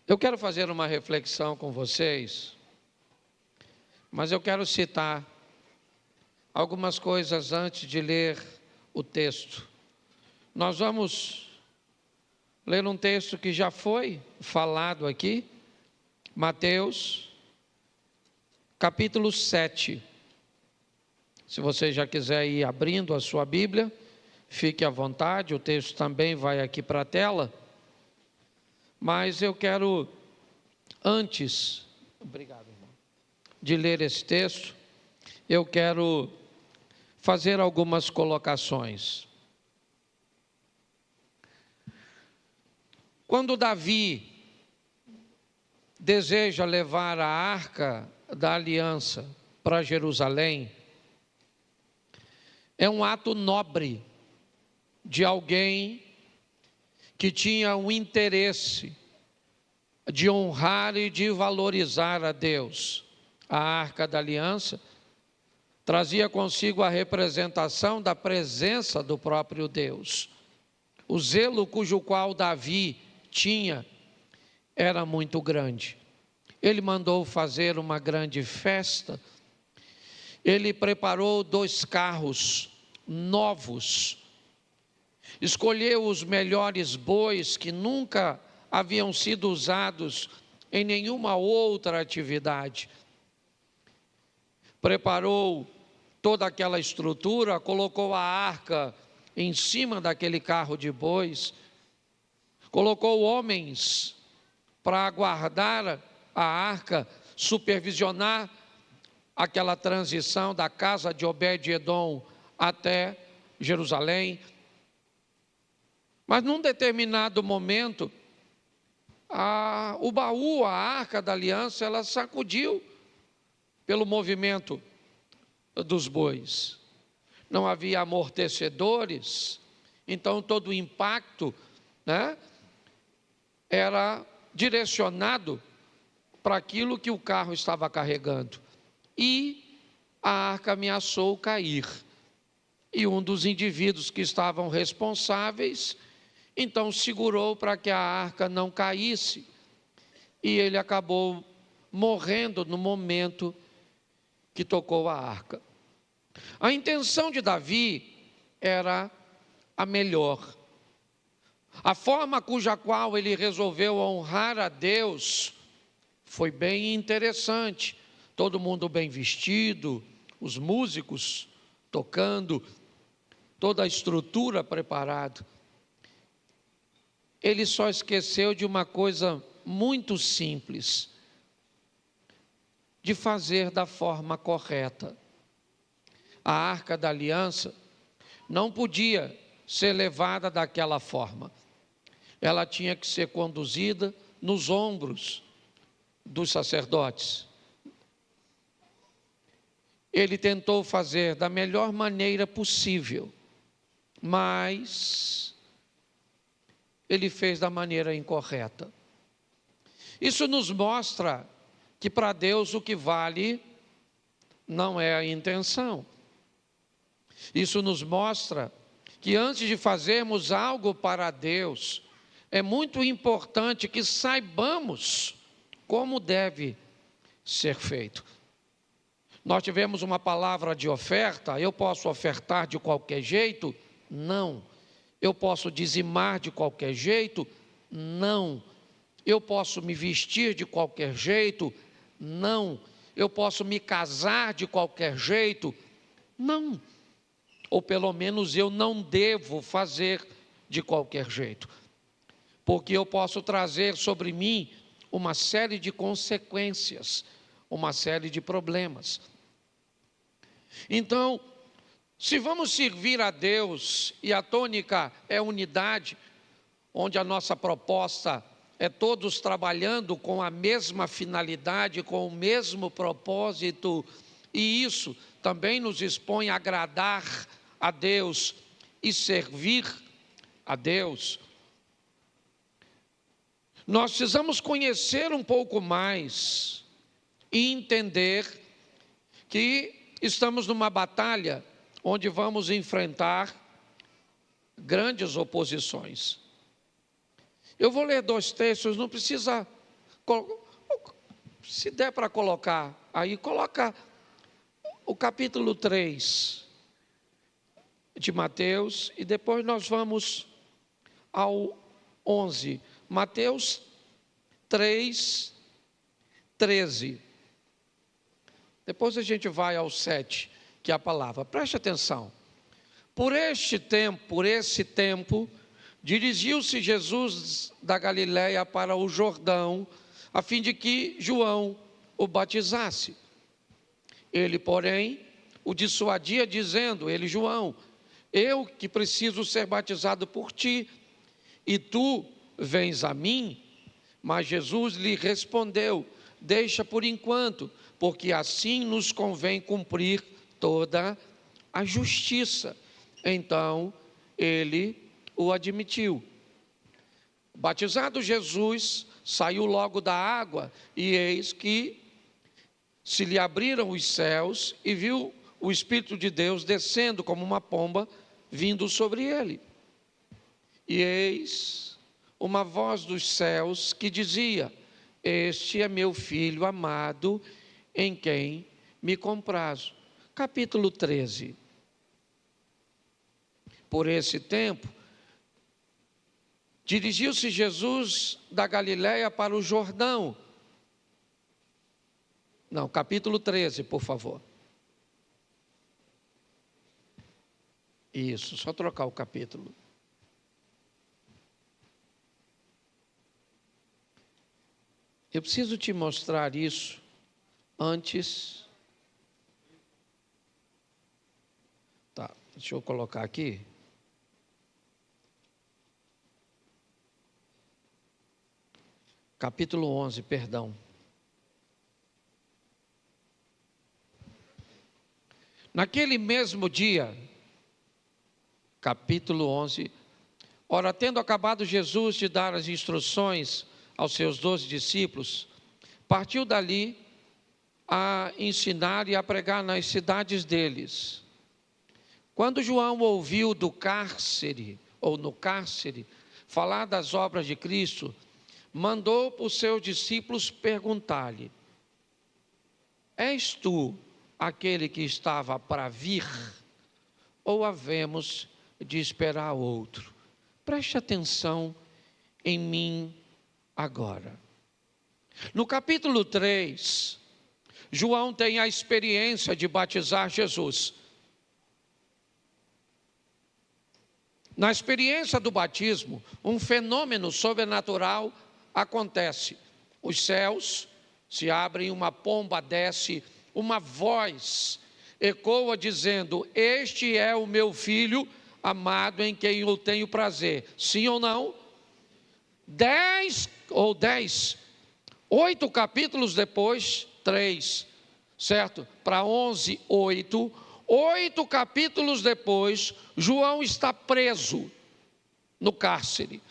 Eu quero fazer uma reflexão com vocês, mas eu quero citar algumas coisas antes de ler o texto. Nós vamos ler um texto que já foi falado aqui, Mateus, capítulo 7. Se você já quiser ir abrindo a sua Bíblia, fique à vontade, o texto também vai aqui para a tela. Mas eu quero, antes, obrigado, irmão, de ler esse texto, eu quero fazer algumas colocações. Quando Davi deseja levar a arca da aliança para Jerusalém, é um ato nobre de alguém que tinha um interesse de honrar e de valorizar a Deus. A arca da aliança trazia consigo a representação da presença do próprio Deus. O zelo cujo qual Davi tinha era muito grande. Ele mandou fazer uma grande festa. Ele preparou 2 carros novos, escolheu os melhores bois que nunca haviam sido usados em nenhuma outra atividade. Preparou toda aquela estrutura, colocou a arca em cima daquele carro de bois, colocou homens para guardar a arca, supervisionar aquela transição da casa de Obed-Edom até Jerusalém. Mas num determinado momento, o baú, a arca da aliança, ela sacudiu pelo movimento dos bois. Não havia amortecedores, então todo o impacto, era direcionado para aquilo que o carro estava carregando. E a arca ameaçou cair. E um dos indivíduos que estavam responsáveis, então segurou para que a arca não caísse. E ele acabou morrendo no momento que tocou a arca. A intenção de Davi era a melhor. A forma cuja qual ele resolveu honrar a Deus foi bem interessante. Todo mundo bem vestido, os músicos tocando, toda a estrutura preparada. Ele só esqueceu de uma coisa muito simples, de fazer da forma correta. A arca da aliança não podia ser levada daquela forma. Ela tinha que ser conduzida nos ombros dos sacerdotes. Ele tentou fazer da melhor maneira possível, mas ele fez da maneira incorreta. Isso nos mostra que para Deus o que vale não é a intenção. Isso nos mostra que antes de fazermos algo para Deus, é muito importante que saibamos como deve ser feito. Nós tivemos uma palavra de oferta. Eu posso ofertar de qualquer jeito? Não. Eu posso dizimar de qualquer jeito? Não. Eu posso me vestir de qualquer jeito? Não. Eu posso me casar de qualquer jeito? Não. Ou pelo menos eu não devo fazer de qualquer jeito, porque eu posso trazer sobre mim uma série de consequências, uma série de problemas. Então, se vamos servir a Deus, e a tônica é unidade, onde a nossa proposta é todos trabalhando com a mesma finalidade, com o mesmo propósito, e isso também nos expõe a agradar a Deus e servir a Deus. Nós precisamos conhecer um pouco mais e entender que estamos numa batalha onde vamos enfrentar grandes oposições. Eu vou ler 2 textos, não precisa Se der para colocar, aí coloca o capítulo 3 de Mateus, e depois nós vamos ao 11. Mateus 3, 13. Depois a gente vai ao 7, que é a palavra. Preste atenção. Por esse tempo, dirigiu-se Jesus da Galiléia para o Jordão, a fim de que João o batizasse. Ele, porém, o dissuadia, dizendo, ele, João, eu que preciso ser batizado por ti, e tu vens a mim? Mas Jesus lhe respondeu, deixa por enquanto, porque assim nos convém cumprir toda a justiça. Então, ele o admitiu. Batizado Jesus, saiu logo da água, e eis que se lhe abriram os céus, e viu o Espírito de Deus descendo como uma pomba, vindo sobre ele. E eis uma voz dos céus que dizia, este é meu Filho amado, em quem me comprazo. Capítulo 13. Por esse tempo, dirigiu-se Jesus da Galiléia para o Jordão. Não, capítulo 13, por favor. Isso, só trocar o capítulo. Eu preciso te mostrar isso antes. Tá, deixa eu colocar aqui. Capítulo 11, perdão. Naquele mesmo dia, capítulo 11, ora, tendo acabado Jesus de dar as instruções aos seus 12 discípulos, partiu dali a ensinar e a pregar nas cidades deles. Quando João ouviu do cárcere, ou no cárcere, falar das obras de Cristo, mandou para os seus discípulos perguntar-lhe, és tu aquele que estava para vir, ou havemos de esperar outro? Preste atenção em mim agora. No capítulo 3, João tem a experiência de batizar Jesus. Na experiência do batismo, um fenômeno sobrenatural acontece. Os céus se abrem, uma pomba desce, uma voz ecoa dizendo, este é o meu Filho amado em quem eu tenho prazer. Sim ou não? 8 capítulos depois, 3, certo? Para 11, 8 capítulos depois, João está preso no cárcere.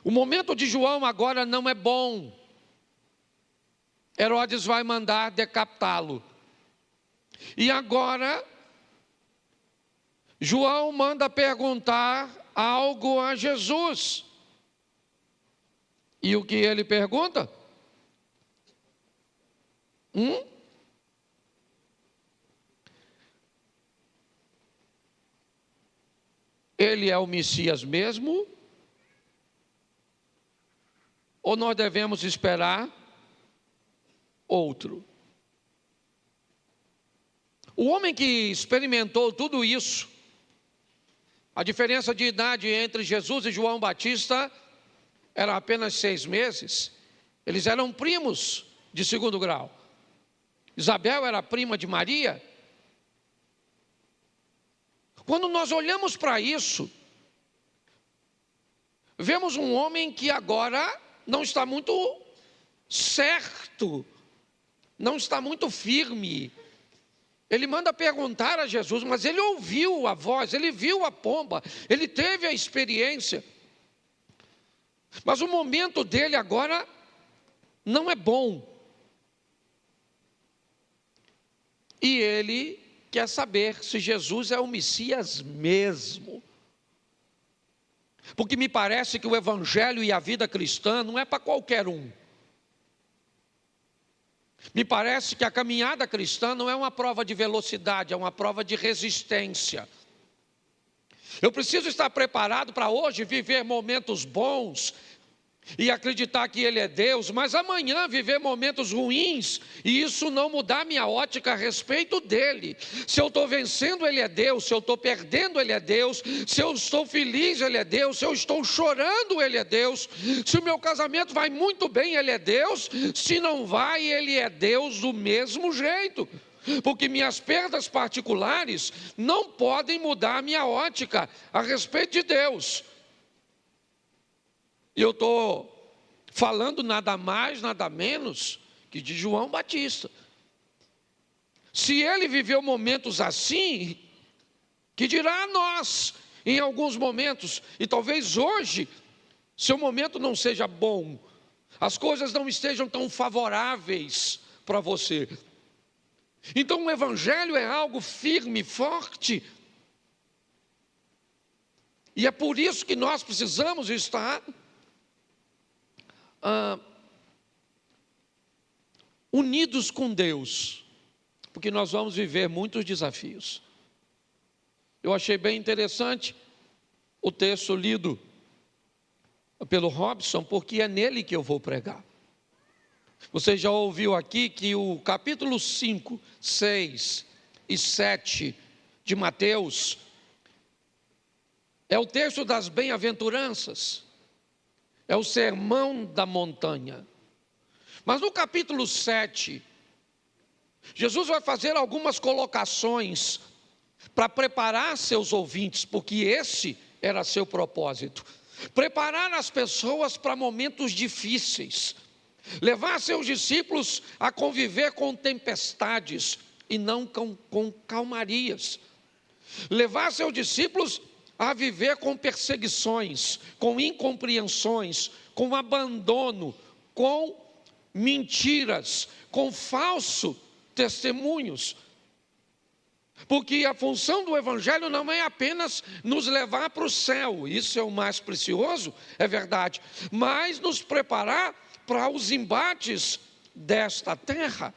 O momento de João agora não é bom. Herodes vai mandar decapitá-lo. E agora, João manda perguntar algo a Jesus. E o que ele pergunta? Ele é o Messias mesmo? Ou nós devemos esperar outro? O homem que experimentou tudo isso, a diferença de idade entre Jesus e João Batista era apenas 6 meses. Eles eram primos de segundo grau. Isabel era prima de Maria. Quando nós olhamos para isso, vemos um homem que agora não está muito certo, não está muito firme. Ele manda perguntar a Jesus, mas ele ouviu a voz, ele viu a pomba, ele teve a experiência. Mas o momento dele agora não é bom. E ele quer saber se Jesus é o Messias mesmo. Porque me parece que o evangelho e a vida cristã não é para qualquer um. Me parece que a caminhada cristã não é uma prova de velocidade, é uma prova de resistência. Eu preciso estar preparado para hoje viver momentos bons e acreditar que Ele é Deus, mas amanhã viver momentos ruins e isso não mudar minha ótica a respeito dEle. Se eu estou vencendo, Ele é Deus; se eu estou perdendo, Ele é Deus; se eu estou feliz, Ele é Deus; se eu estou chorando, Ele é Deus; se o meu casamento vai muito bem, Ele é Deus; se não vai, Ele é Deus do mesmo jeito. Porque minhas perdas particulares não podem mudar a minha ótica a respeito de Deus. E eu estou falando nada mais, nada menos que de João Batista. Se ele viveu momentos assim, que dirá a nós em alguns momentos, e talvez hoje, seu momento não seja bom, as coisas não estejam tão favoráveis para você. Então o evangelho é algo firme, forte. E é por isso que nós precisamos estar unidos com Deus, porque nós vamos viver muitos desafios. Eu achei bem interessante o texto lido pelo Robson, porque é nele que eu vou pregar. Você já ouviu aqui que o capítulo 5, 6 e 7 de Mateus é o texto das bem-aventuranças, é o sermão da montanha. Mas no capítulo 7, Jesus vai fazer algumas colocações para preparar seus ouvintes, porque esse era seu propósito: preparar as pessoas para momentos difíceis, levar seus discípulos a conviver com tempestades e não com calmarias, levar seus discípulos a viver com perseguições, com incompreensões, com abandono, com mentiras, com falsos testemunhos. Porque a função do evangelho não é apenas nos levar para o céu, isso é o mais precioso, é verdade, mas nos preparar para os embates desta terra.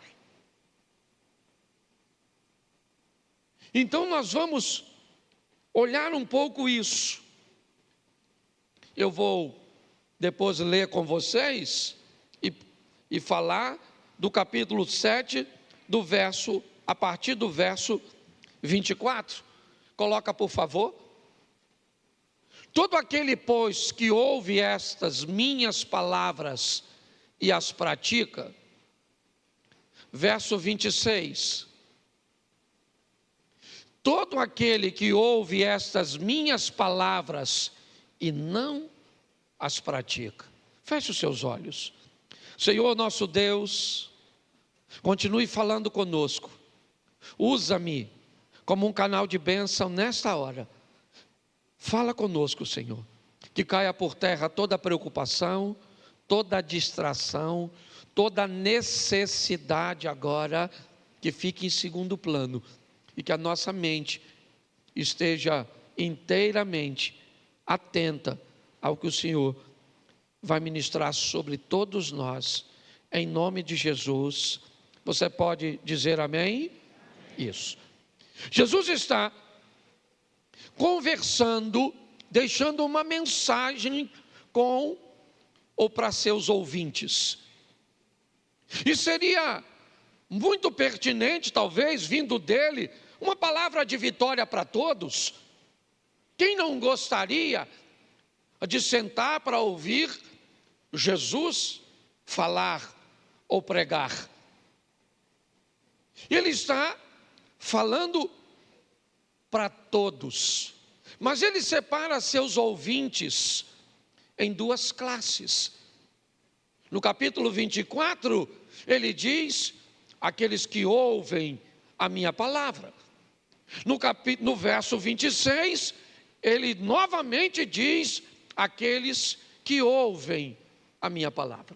Então nós vamos olhar um pouco isso. Eu vou depois ler com vocês e falar do capítulo 7, a partir do verso 24. Coloca, por favor. Todo aquele, pois, que ouve estas minhas palavras e as pratica. Verso 26. Todo aquele que ouve estas minhas palavras e não as pratica. Feche os seus olhos. Senhor nosso Deus, continue falando conosco. Usa-me como um canal de bênção nesta hora. Fala conosco, Senhor. Que caia por terra toda preocupação, toda distração, toda necessidade agora, que fique em segundo plano. E que a nossa mente esteja inteiramente atenta ao que o Senhor vai ministrar sobre todos nós, em nome de Jesus. Você pode dizer amém? Isso. Jesus está conversando, deixando uma mensagem com ou para seus ouvintes. E seria muito pertinente, talvez, vindo dele, uma palavra de vitória para todos. Quem não gostaria de sentar para ouvir Jesus falar ou pregar? Ele está falando para todos, mas ele separa seus ouvintes em duas classes. No capítulo 24, ele diz: aqueles que ouvem a minha palavra. No verso 26, ele novamente diz: aqueles que ouvem a minha palavra.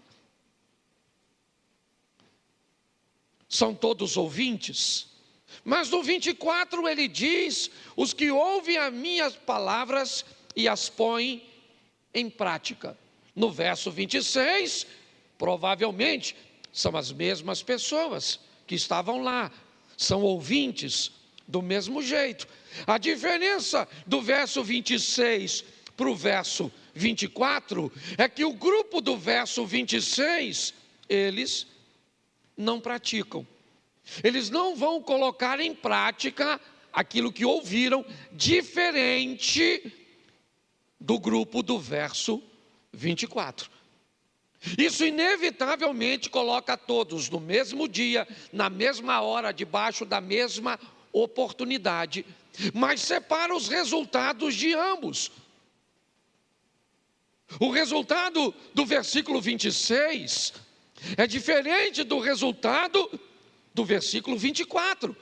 São todos ouvintes. Mas no 24 ele diz: os que ouvem as minhas palavras e as põem em prática. No verso 26, provavelmente são as mesmas pessoas que estavam lá, são ouvintes do mesmo jeito. A diferença do verso 26 para o verso 24 é que o grupo do verso 26, eles não praticam. Eles não vão colocar em prática aquilo que ouviram, diferente do grupo do verso 24. Isso inevitavelmente coloca todos no mesmo dia, na mesma hora, debaixo da mesma oportunidade, mas separa os resultados de ambos. O resultado do versículo 26 é diferente do resultado do versículo 24.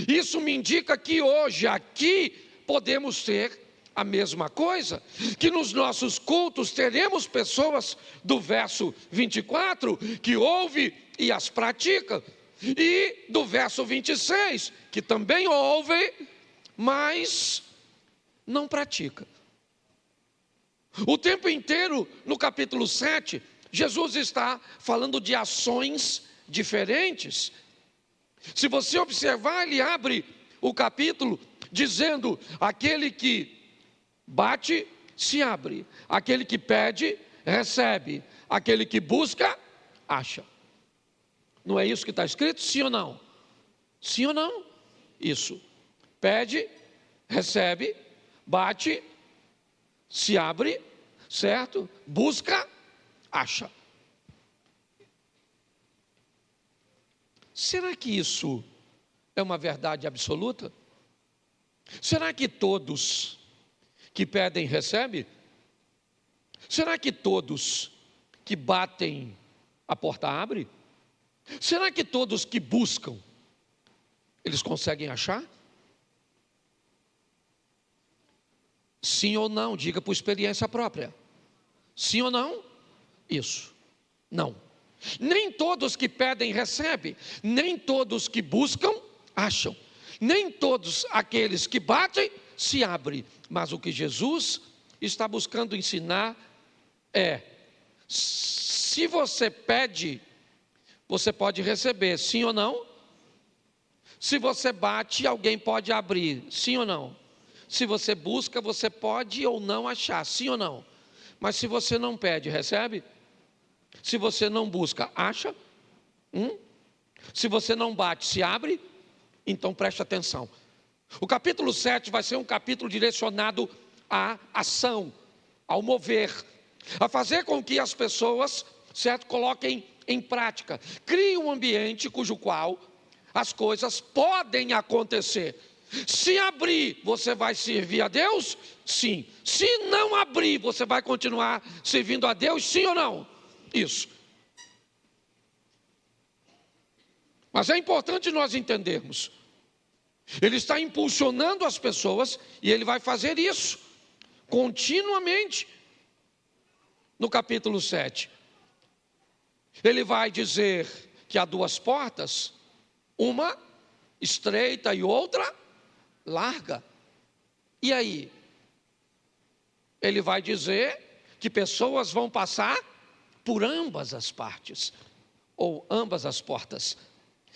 Isso me indica que hoje aqui podemos ter a mesma coisa, que nos nossos cultos teremos pessoas do verso 24 que ouvem e as praticam, e do verso 26 que também ouvem, mas não pratica. O tempo inteiro no capítulo 7, Jesus está falando de ações diferentes. Se você observar, ele abre o capítulo dizendo: aquele que bate, se abre; aquele que pede, recebe; aquele que busca, acha. Não é isso que está escrito? Sim ou não? Sim ou não? Isso. Pede, recebe, bate, se abre, certo? Busca, acha. Será que isso é uma verdade absoluta? Será que todos que pedem recebem? Será que todos que batem a porta abre? Será que todos que buscam, eles conseguem achar? Sim ou não? Diga por experiência própria. Sim ou não? Isso. Não. Nem todos que pedem recebem, nem todos que buscam acham, nem todos aqueles que batem se abrem. Mas o que Jesus está buscando ensinar é: se você pede, você pode receber, sim ou não? Se você bate, alguém pode abrir, sim ou não? Se você busca, você pode ou não achar, sim ou não? Mas se você não pede, recebe? Se você não busca, acha? Se você não bate, se abre? Então preste atenção. O capítulo 7 vai ser um capítulo direcionado à ação, ao mover, a fazer com que as pessoas, certo, coloquem em prática. Crie um ambiente cujo qual as coisas podem acontecer. Se abrir, você vai servir a Deus? Sim. Se não abrir, você vai continuar servindo a Deus? Sim ou não? Isso. Mas é importante nós entendermos. Ele está impulsionando as pessoas e ele vai fazer isso continuamente. No capítulo 7, ele vai dizer que há duas portas, uma estreita e outra larga. E aí? Ele vai dizer que pessoas vão passar por ambas as partes, ou ambas as portas.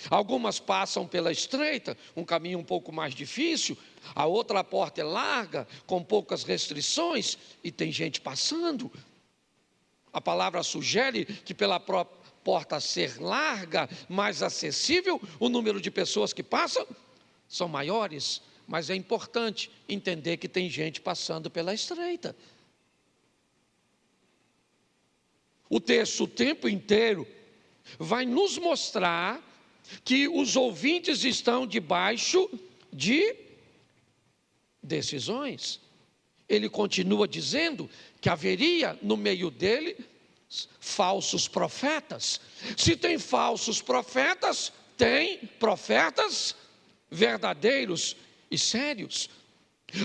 Algumas passam pela estreita, um caminho um pouco mais difícil, a outra porta é larga, com poucas restrições, e tem gente passando. A palavra sugere que pela própria porta ser larga, mais acessível, o número de pessoas que passam são maiores, mas é importante entender que tem gente passando pela estreita. O texto o tempo inteiro vai nos mostrar que os ouvintes estão debaixo de decisões. Ele continua dizendo que haveria no meio dele falsos profetas. Se tem falsos profetas, tem profetas verdadeiros e sérios.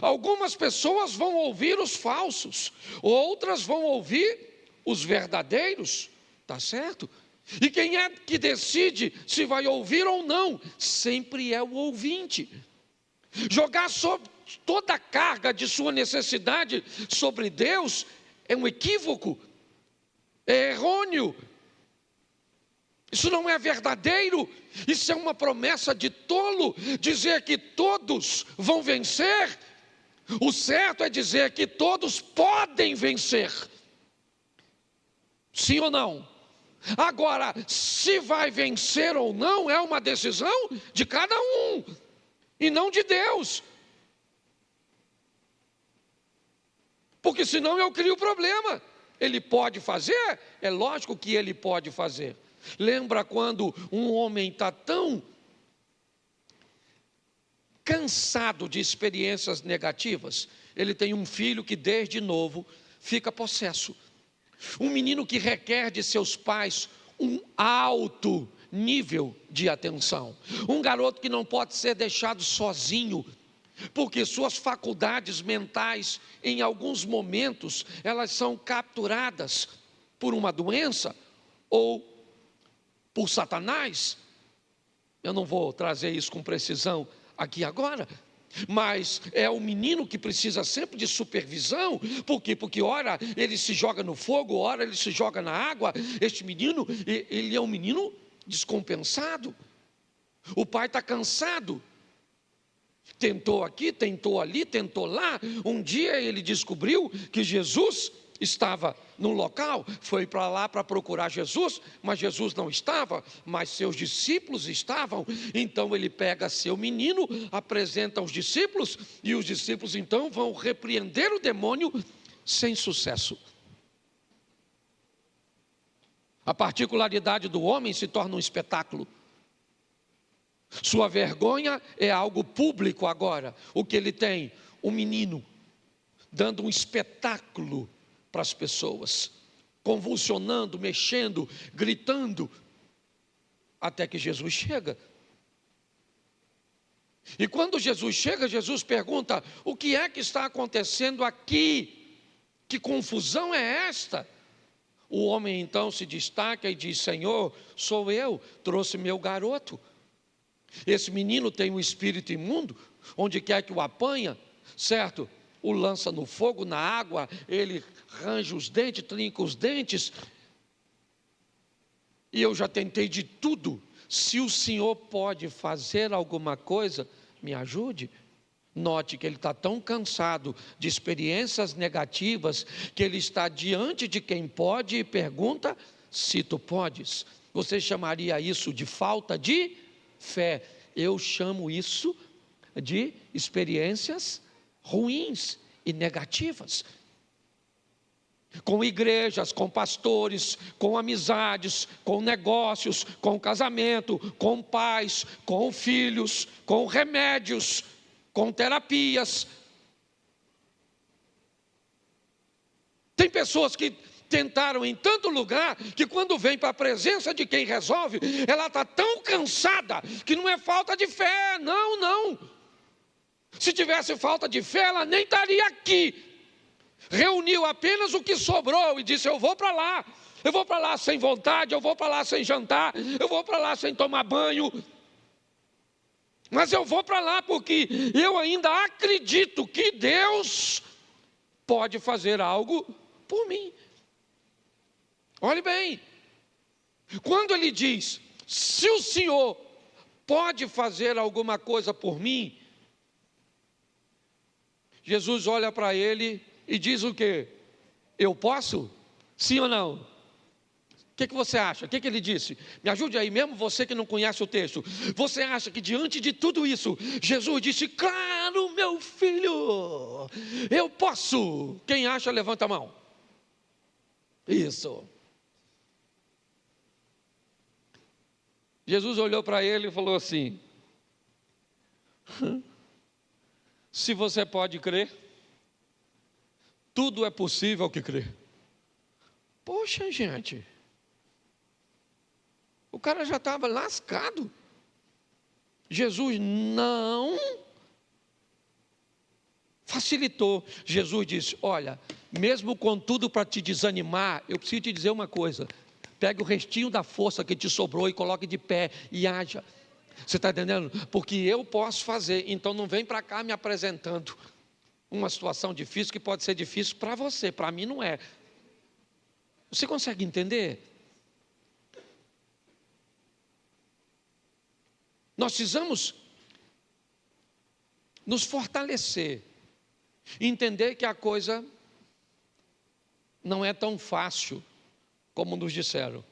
Algumas pessoas vão ouvir os falsos, outras vão ouvir os verdadeiros, tá certo? E quem é que decide se vai ouvir ou não? Sempre é o ouvinte. Jogar sobre toda a carga de sua necessidade sobre Deus é um equívoco, é errôneo. Isso não é verdadeiro, isso é uma promessa de tolo, dizer que todos vão vencer. O certo é dizer que todos podem vencer. Sim ou não? Agora, se vai vencer ou não, é uma decisão de cada um, e não de Deus. Porque senão eu crio problema. Ele pode fazer? É lógico que ele pode fazer. Lembra quando um homem está tão cansado de experiências negativas? Ele tem um filho que desde novo fica possesso. Um menino que requer de seus pais um alto nível de atenção. Um garoto que não pode ser deixado sozinho, porque suas faculdades mentais, em alguns momentos, elas são capturadas por uma doença ou por Satanás. Eu não vou trazer isso com precisão aqui agora, mas é o menino que precisa sempre de supervisão. Por quê? Porque ora ele se joga no fogo, ora ele se joga na água. Este menino, ele é um menino descompensado. O pai está cansado. Tentou aqui, tentou ali, tentou lá. Um dia ele descobriu que Jesus estava no local, foi para lá para procurar Jesus, mas Jesus não estava, mas seus discípulos estavam. Então ele pega seu menino, apresenta aos discípulos, e os discípulos então vão repreender o demônio sem sucesso. A particularidade do homem se torna um espetáculo. Sua vergonha é algo público agora. O que ele tem? Um menino dando um espetáculo para as pessoas, convulsionando, mexendo, gritando, até que Jesus chega. E quando Jesus chega, Jesus pergunta: o que é que está acontecendo aqui? Que confusão é esta? O homem então se destaca e diz: Senhor, sou eu, trouxe meu garoto. Esse menino tem um espírito imundo, onde quer que o apanha, certo? O lança no fogo, na água, ele arranja os dentes, trinca os dentes. E eu já tentei de tudo. Se o Senhor pode fazer alguma coisa, me ajude. Note que ele está tão cansado de experiências negativas, que ele está diante de quem pode e pergunta: se tu podes. Você chamaria isso de falta de fé? Eu chamo isso de experiências ruins e negativas. Com igrejas, com pastores, com amizades, com negócios, com casamento, com pais, com filhos, com remédios, com terapias. Tem pessoas que tentaram em tanto lugar, que quando vem para a presença de quem resolve, ela está tão cansada, que não é falta de fé, não. Se tivesse falta de fé, ela nem estaria aqui. Reuniu apenas o que sobrou e disse: eu vou para lá sem vontade, eu vou para lá sem jantar, eu vou para lá sem tomar banho, mas eu vou para lá porque eu ainda acredito que Deus pode fazer algo por mim. Olhe bem, quando ele diz: se o Senhor pode fazer alguma coisa por mim, Jesus olha para ele e diz o quê? Eu posso? Sim ou não? O que você acha? O que ele disse? Me ajude aí, mesmo você que não conhece o texto. Você acha que diante de tudo isso, Jesus disse: claro, meu filho, eu posso. Quem acha, levanta a mão. Isso. Jesus olhou para ele e falou assim: se você pode crer, tudo é possível que crê. Poxa, gente, o cara já estava lascado. Jesus não facilitou. Jesus disse: olha, mesmo com tudo para te desanimar, eu preciso te dizer uma coisa: pegue o restinho da força que te sobrou e coloque de pé e haja. Você está entendendo? Porque eu posso fazer, então não vem para cá me apresentando. uma situação difícil que pode ser difícil para você, para mim não é. Você consegue entender? Nós precisamos nos fortalecer, entender que a coisa não é tão fácil como nos disseram,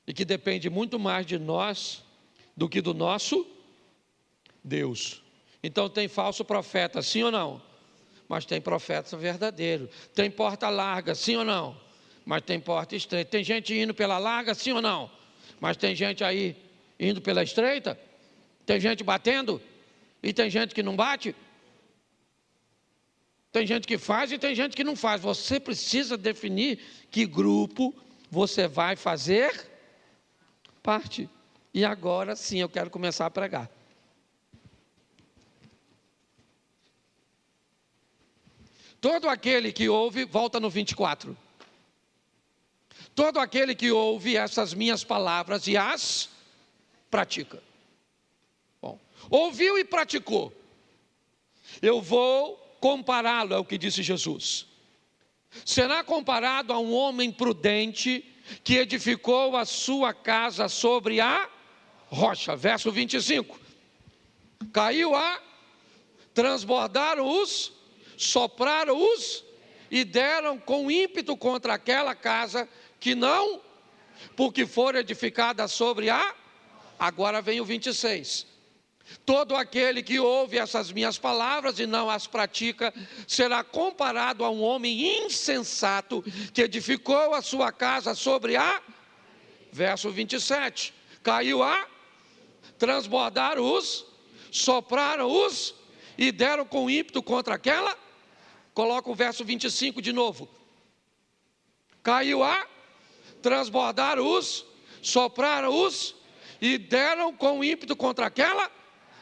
e que depende muito mais de nós do que do nosso Deus. Então tem falso profeta, sim ou não? Mas tem profeta verdadeiro. Tem porta larga, sim ou não? Mas tem porta estreita. Tem gente indo pela larga, sim ou não? Mas tem gente aí indo pela estreita? Tem gente batendo? E tem gente que não bate? Tem gente que faz e tem gente que não faz. Você precisa definir que grupo você vai fazer parte. E agora sim eu quero começar a pregar. Todo aquele que ouve, volta no 24. Todo aquele que ouve essas minhas palavras e as pratica. Bom, ouviu e praticou. Eu vou compará-lo, é o que disse Jesus. Será comparado a um homem prudente que edificou a sua casa sobre a rocha. Verso 25. Caiu a, transbordaram os, sopraram os e deram com ímpeto contra aquela casa que não, porque for edificada sobre a, agora vem o 26. Todo aquele que ouve essas minhas palavras e não as pratica, será comparado a um homem insensato que edificou a sua casa sobre a, verso 27, caiu a, transbordaram os, sopraram os e deram com ímpeto contra aquela, coloca o verso 25 de novo, caiu a, transbordaram os, sopraram os e deram com ímpeto contra aquela,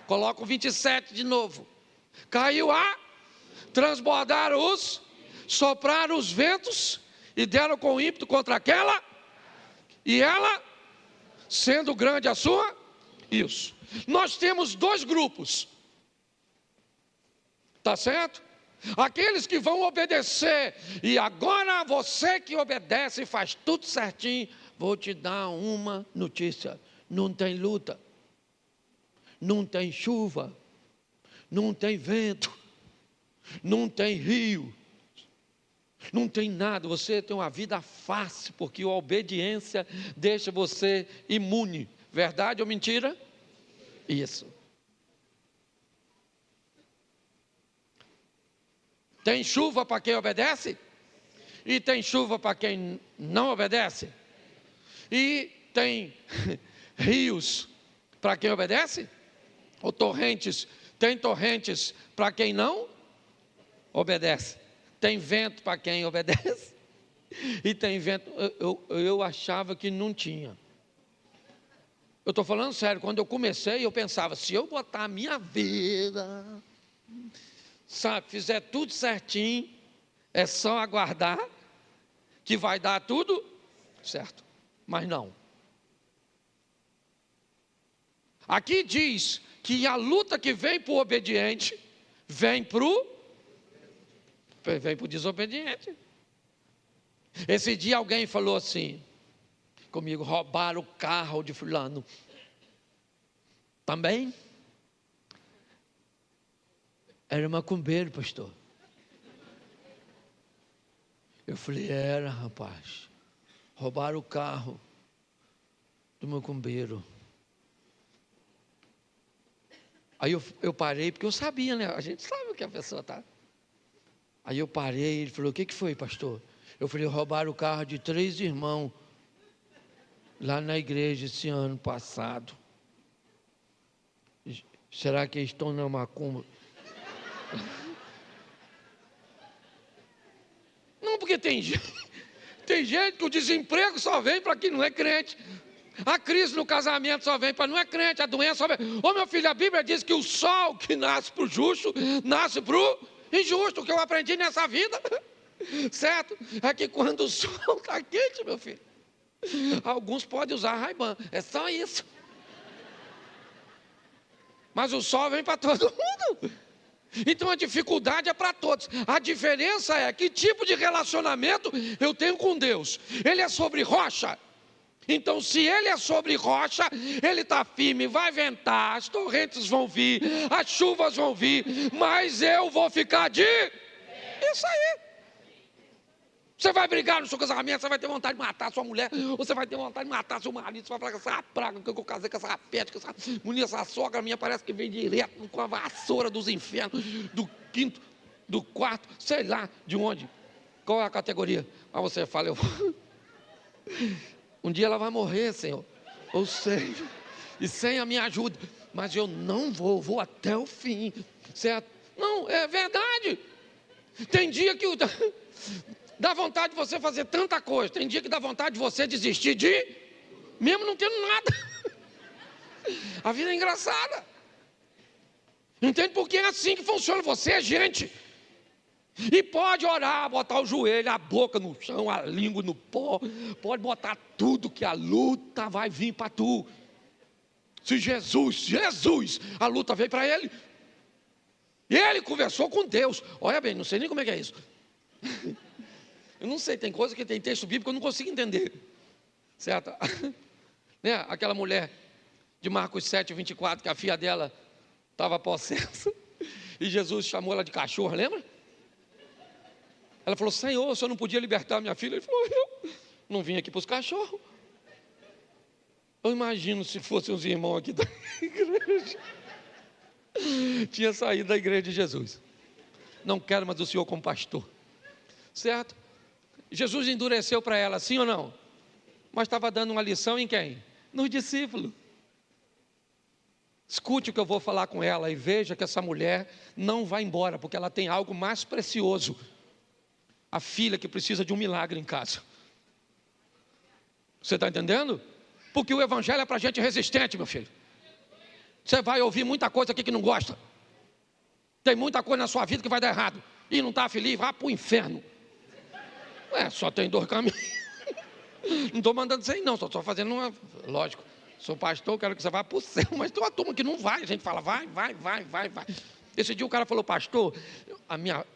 coloca o 27 de novo, caiu a, transbordaram os, sopraram os ventos e deram com ímpeto contra aquela, e ela, sendo grande a sua, isso. Nós temos dois grupos, tá certo? Aqueles que vão obedecer, e agora você que obedece e faz tudo certinho, vou te dar uma notícia: não tem luta, não tem chuva, não tem vento, não tem rio, não tem nada, você tem uma vida fácil, porque a obediência deixa você imune. Verdade ou mentira? Isso. Tem chuva para quem obedece? E tem chuva para quem não obedece? E tem rios para quem obedece? Ou torrentes? Tem torrentes para quem não obedece? Tem vento para quem obedece? E tem vento, eu achava que não tinha. Eu estou falando sério, quando eu comecei eu pensava, se eu botar a minha vida, sabe, fizer tudo certinho, é só aguardar que vai dar tudo certo. Mas não. Aqui diz que a luta que vem para o obediente, vem para o desobediente. Esse dia alguém falou assim comigo: roubaram o carro de fulano. Também? Era macumbeiro, pastor. Eu falei: era, rapaz. Roubaram o carro do macumbeiro. Aí eu parei, porque eu sabia, né? A gente sabe o que a pessoa está. Aí eu parei, ele falou: o que foi, pastor? Eu falei: roubaram o carro de 3 irmãos lá na igreja esse ano passado. Será que eles estão na macumba? Não, porque tem gente que o desemprego só vem para quem não é crente. A crise no casamento só vem para não é crente. A doença só vem. Ô meu filho, a Bíblia diz que o sol que nasce para o justo, nasce para o injusto. O que eu aprendi nessa vida, certo? É que quando o sol está quente, meu filho, alguns podem usar Ray-Ban, é só isso. Mas o sol vem para todo mundo. Então a dificuldade é para todos. A diferença é que tipo de relacionamento eu tenho com Deus. Ele é sobre rocha. Então se ele é sobre rocha, ele está firme, vai ventar, as torrentes vão vir, as chuvas vão vir, mas eu vou ficar de... Isso aí. Você vai brigar no seu casamento, você vai ter vontade de matar sua mulher, ou você vai ter vontade de matar seu marido, você vai falar que essa praga que eu casei com essa rapete, que essa mulher, essa sogra minha parece que vem direto com a vassoura dos infernos, do quinto, do quarto, sei lá de onde, qual é a categoria. Mas você fala, um dia ela vai morrer, Senhor, ou sei, e sem a minha ajuda, mas eu não vou até o fim, certo? Não, é verdade. Tem dia que dá vontade de você fazer tanta coisa. Tem dia que dá vontade de você desistir mesmo não tendo nada. A vida é engraçada. Entende? Porque é assim que funciona. Você é gente. E pode orar, botar o joelho, a boca no chão, a língua no pó. Pode botar tudo que a luta vai vir para tu. Se Jesus, a luta veio para ele. E ele conversou com Deus. Olha bem, não sei nem como é que é isso. Eu não sei, tem coisa que tem texto bíblico que eu não consigo entender. Certo? Né? Aquela mulher de Marcos 7, 24, que a filha dela estava possessa. E Jesus chamou ela de cachorro, lembra? Ela falou, Senhor, o Senhor não podia libertar minha filha? Ele falou, eu não vim aqui para os cachorros. Eu imagino se fossem os irmãos aqui da igreja. Tinha saído da igreja de Jesus. Não quero mais o Senhor como pastor. Certo? Jesus endureceu para ela, sim ou não? Mas estava dando uma lição em quem? Nos discípulos. Escute o que eu vou falar com ela e veja que essa mulher não vai embora, porque ela tem algo mais precioso. A filha que precisa de um milagre em casa. Você está entendendo? Porque o evangelho é para gente resistente, meu filho. Você vai ouvir muita coisa aqui que não gosta. Tem muita coisa na sua vida que vai dar errado. E não está feliz, vá para o inferno. Só tem 2 caminhos. Não estou mandando você ir não, só estou fazendo uma... Lógico, sou pastor, quero que você vá para o céu. Mas tem uma turma que não vai, a gente fala, vai. Esse dia o cara falou, pastor,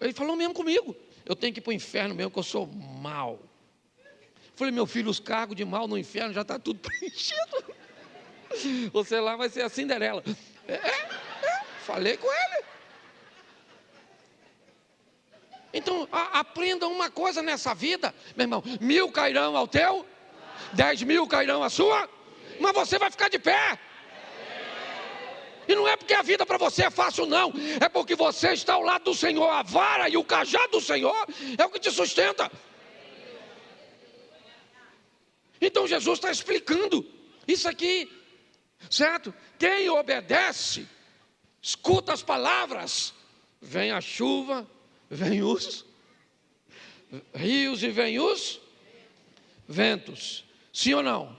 ele falou mesmo comigo. Eu tenho que ir para o inferno mesmo, que eu sou mau. Falei, meu filho, os cargos de mal no inferno já está tudo preenchido. Você lá vai ser a Cinderela. Falei com ele. Então, aprenda uma coisa nessa vida, meu irmão. 1000 cairão ao teu, 10.000 cairão à sua, mas você vai ficar de pé. E não é porque a vida para você é fácil, não. É porque você está ao lado do Senhor. A vara e o cajado do Senhor é o que te sustenta. Então Jesus está explicando isso aqui, certo? Quem obedece, escuta as palavras, vem a chuva, vem os rios e vem os ventos. Sim ou não?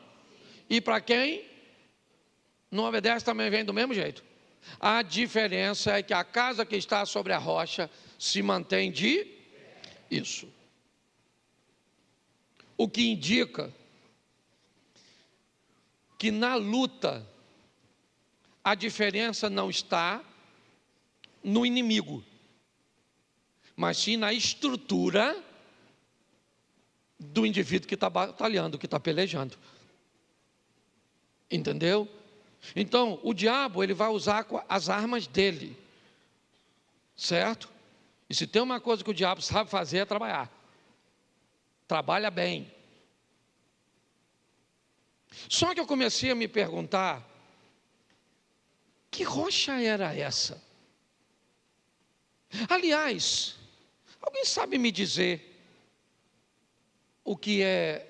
E para quem não obedece também vem do mesmo jeito. A diferença é que a casa que está sobre a rocha se mantém de isso. O que indica que na luta a diferença não está no inimigo, mas sim na estrutura do indivíduo que está batalhando, que está pelejando. Entendeu? Então, o diabo, ele vai usar as armas dele, certo? E se tem uma coisa que o diabo sabe fazer é trabalhar. Trabalha bem. Só que eu comecei a me perguntar, que rocha era essa? Aliás, alguém sabe me dizer o que é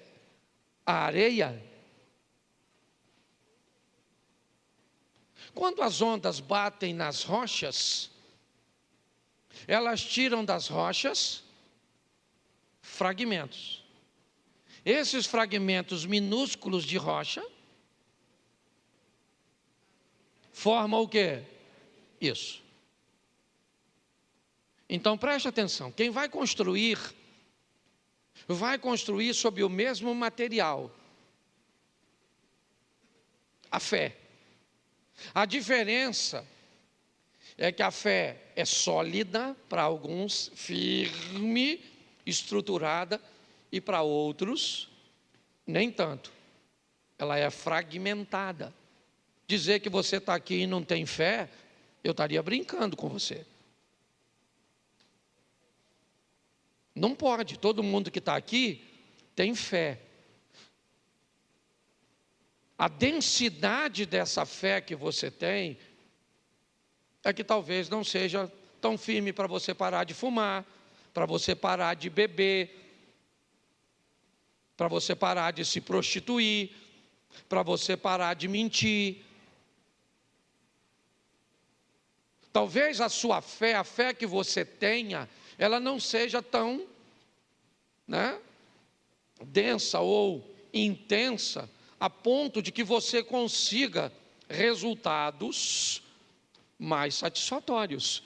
a areia? Quando as ondas batem nas rochas, elas tiram das rochas fragmentos. Esses fragmentos minúsculos de rocha formam o quê? Isso. Então preste atenção, quem vai construir sobre o mesmo material. A fé. A diferença é que a fé é sólida, para alguns firme, estruturada, e para outros nem tanto. Ela é fragmentada. Dizer que você está aqui e não tem fé, eu estaria brincando com você. Não pode, todo mundo que está aqui tem fé. A densidade dessa fé que você tem é que talvez não seja tão firme para você parar de fumar, para você parar de beber, para você parar de se prostituir, para você parar de mentir. Talvez a sua fé, a fé que você tenha, ela não seja tão, densa ou intensa, a ponto de que você consiga resultados mais satisfatórios.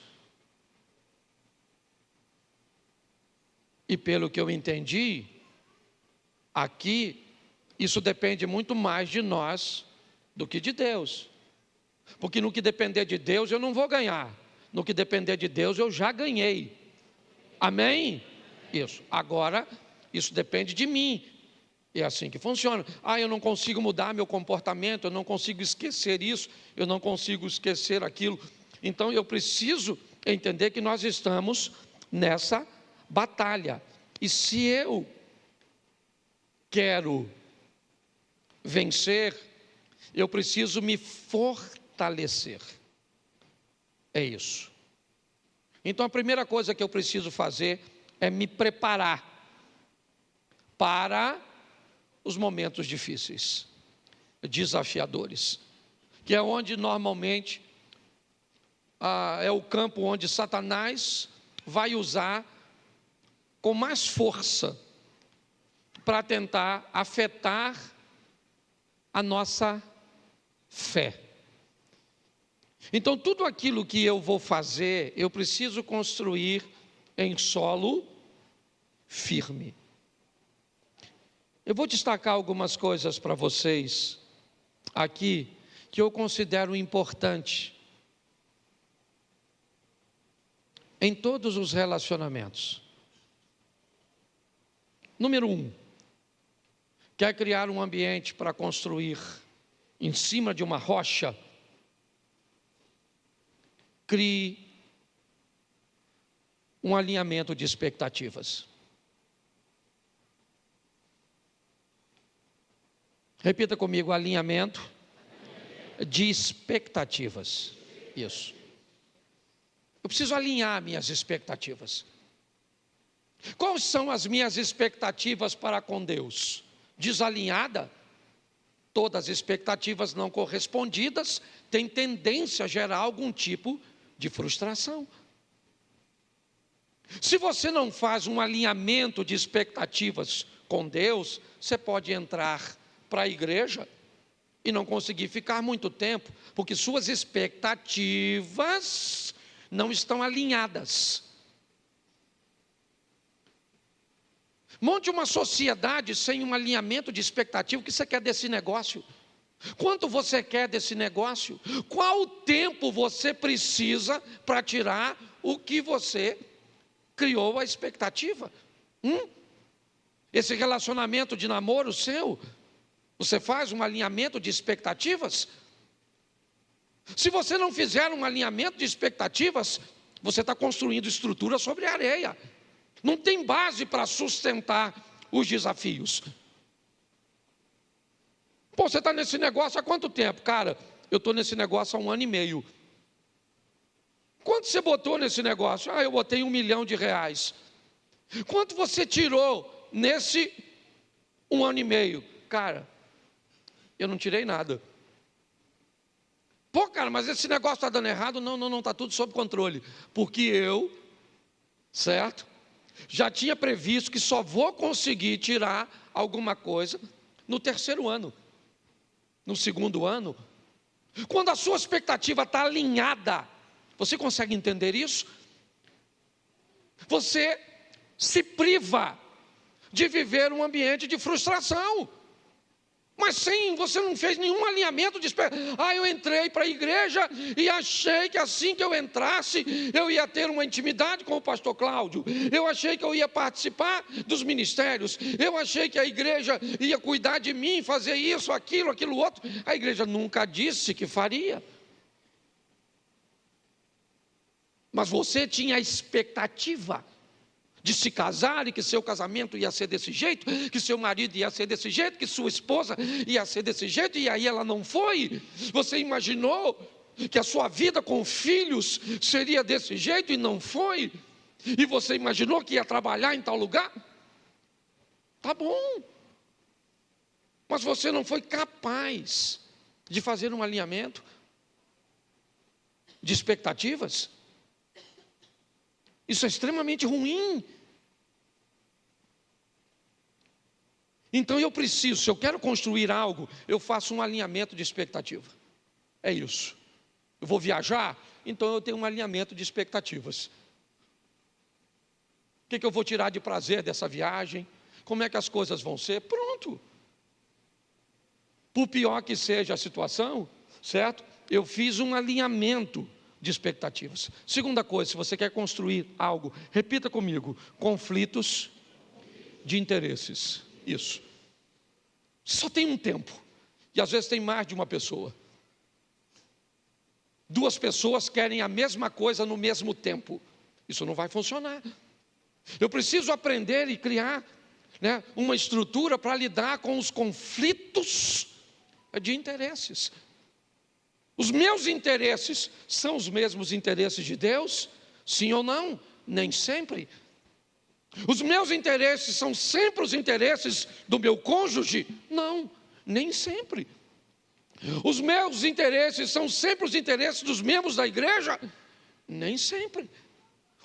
E pelo que eu entendi, aqui, isso depende muito mais de nós do que de Deus. Porque no que depender de Deus eu não vou ganhar. No que depender de Deus eu já ganhei. Amém? Isso. Agora, isso depende de mim. É assim que funciona. Eu não consigo mudar meu comportamento, eu não consigo esquecer isso, eu não consigo esquecer aquilo. Então eu preciso entender que nós estamos nessa batalha. E se eu quero vencer, eu preciso me fortalecer. É isso. Então a primeira coisa que eu preciso fazer é me preparar para os momentos difíceis, desafiadores, que é onde normalmente é o campo onde Satanás vai usar com mais força para tentar afetar a nossa fé. Então tudo aquilo que eu vou fazer, eu preciso construir em solo firme. Eu vou destacar algumas coisas para vocês aqui que eu considero importante em todos os relacionamentos. Número 1, quer criar um ambiente para construir em cima de uma rocha? Crie um alinhamento de expectativas. Repita comigo, alinhamento de expectativas. Isso. Eu preciso alinhar minhas expectativas. Quais são as minhas expectativas para com Deus? Desalinhada? Todas as expectativas não correspondidas têm tendência a gerar algum tipo de frustração. Se você não faz um alinhamento de expectativas com Deus, você pode entrar para a igreja e não conseguir ficar muito tempo, porque suas expectativas não estão alinhadas. Monte uma sociedade sem um alinhamento de expectativa. O que você quer desse negócio? Quanto você quer desse negócio? Qual tempo você precisa para tirar o que você criou a expectativa? Esse relacionamento de namoro seu, você faz um alinhamento de expectativas? Se você não fizer um alinhamento de expectativas, você está construindo estrutura sobre areia. Não tem base para sustentar os desafios. Pô, você está nesse negócio há quanto tempo? Cara, eu estou nesse negócio há 1 ano e meio. Quanto você botou nesse negócio? Eu botei R$1 milhão. Quanto você tirou nesse 1 ano e meio? Cara, eu não tirei nada. Pô, cara, mas esse negócio está dando errado? Não, está tudo sob controle. Porque eu, certo? Já tinha previsto que só vou conseguir tirar alguma coisa no 3º ano. No 2º ano. Quando a sua expectativa está alinhada, você consegue entender isso? Você se priva de viver um ambiente de frustração. Mas sim, você não fez nenhum alinhamento de espera. Eu entrei para a igreja e achei que assim que eu entrasse, eu ia ter uma intimidade com o pastor Cláudio. Eu achei que eu ia participar dos ministérios. Eu achei que a igreja ia cuidar de mim, fazer isso, aquilo outro. A igreja nunca disse que faria. Mas você tinha a expectativa de se casar e que seu casamento ia ser desse jeito, que seu marido ia ser desse jeito, que sua esposa ia ser desse jeito, e aí ela não foi. Você imaginou que a sua vida com filhos seria desse jeito e não foi? E você imaginou que ia trabalhar em tal lugar? Tá bom. Mas você não foi capaz de fazer um alinhamento de expectativas? Isso é extremamente ruim. Então eu preciso, se eu quero construir algo, eu faço um alinhamento de expectativa. É isso. Eu vou viajar, então eu tenho um alinhamento de expectativas. O que eu vou tirar de prazer dessa viagem? Como é que as coisas vão ser? Pronto. Por pior que seja a situação, certo? Eu fiz um alinhamento de expectativas. Segunda coisa, se você quer construir algo, repita comigo: conflitos de interesses. Isso. Só tem um tempo, e às vezes tem mais de uma pessoa. Duas pessoas querem a mesma coisa no mesmo tempo. Isso não vai funcionar. Eu preciso aprender e criar, uma estrutura para lidar com os conflitos de interesses. Os meus interesses são os mesmos interesses de Deus? Sim ou não? Nem sempre. Os meus interesses são sempre os interesses do meu cônjuge? Não, nem sempre. Os meus interesses são sempre os interesses dos membros da igreja? Nem sempre.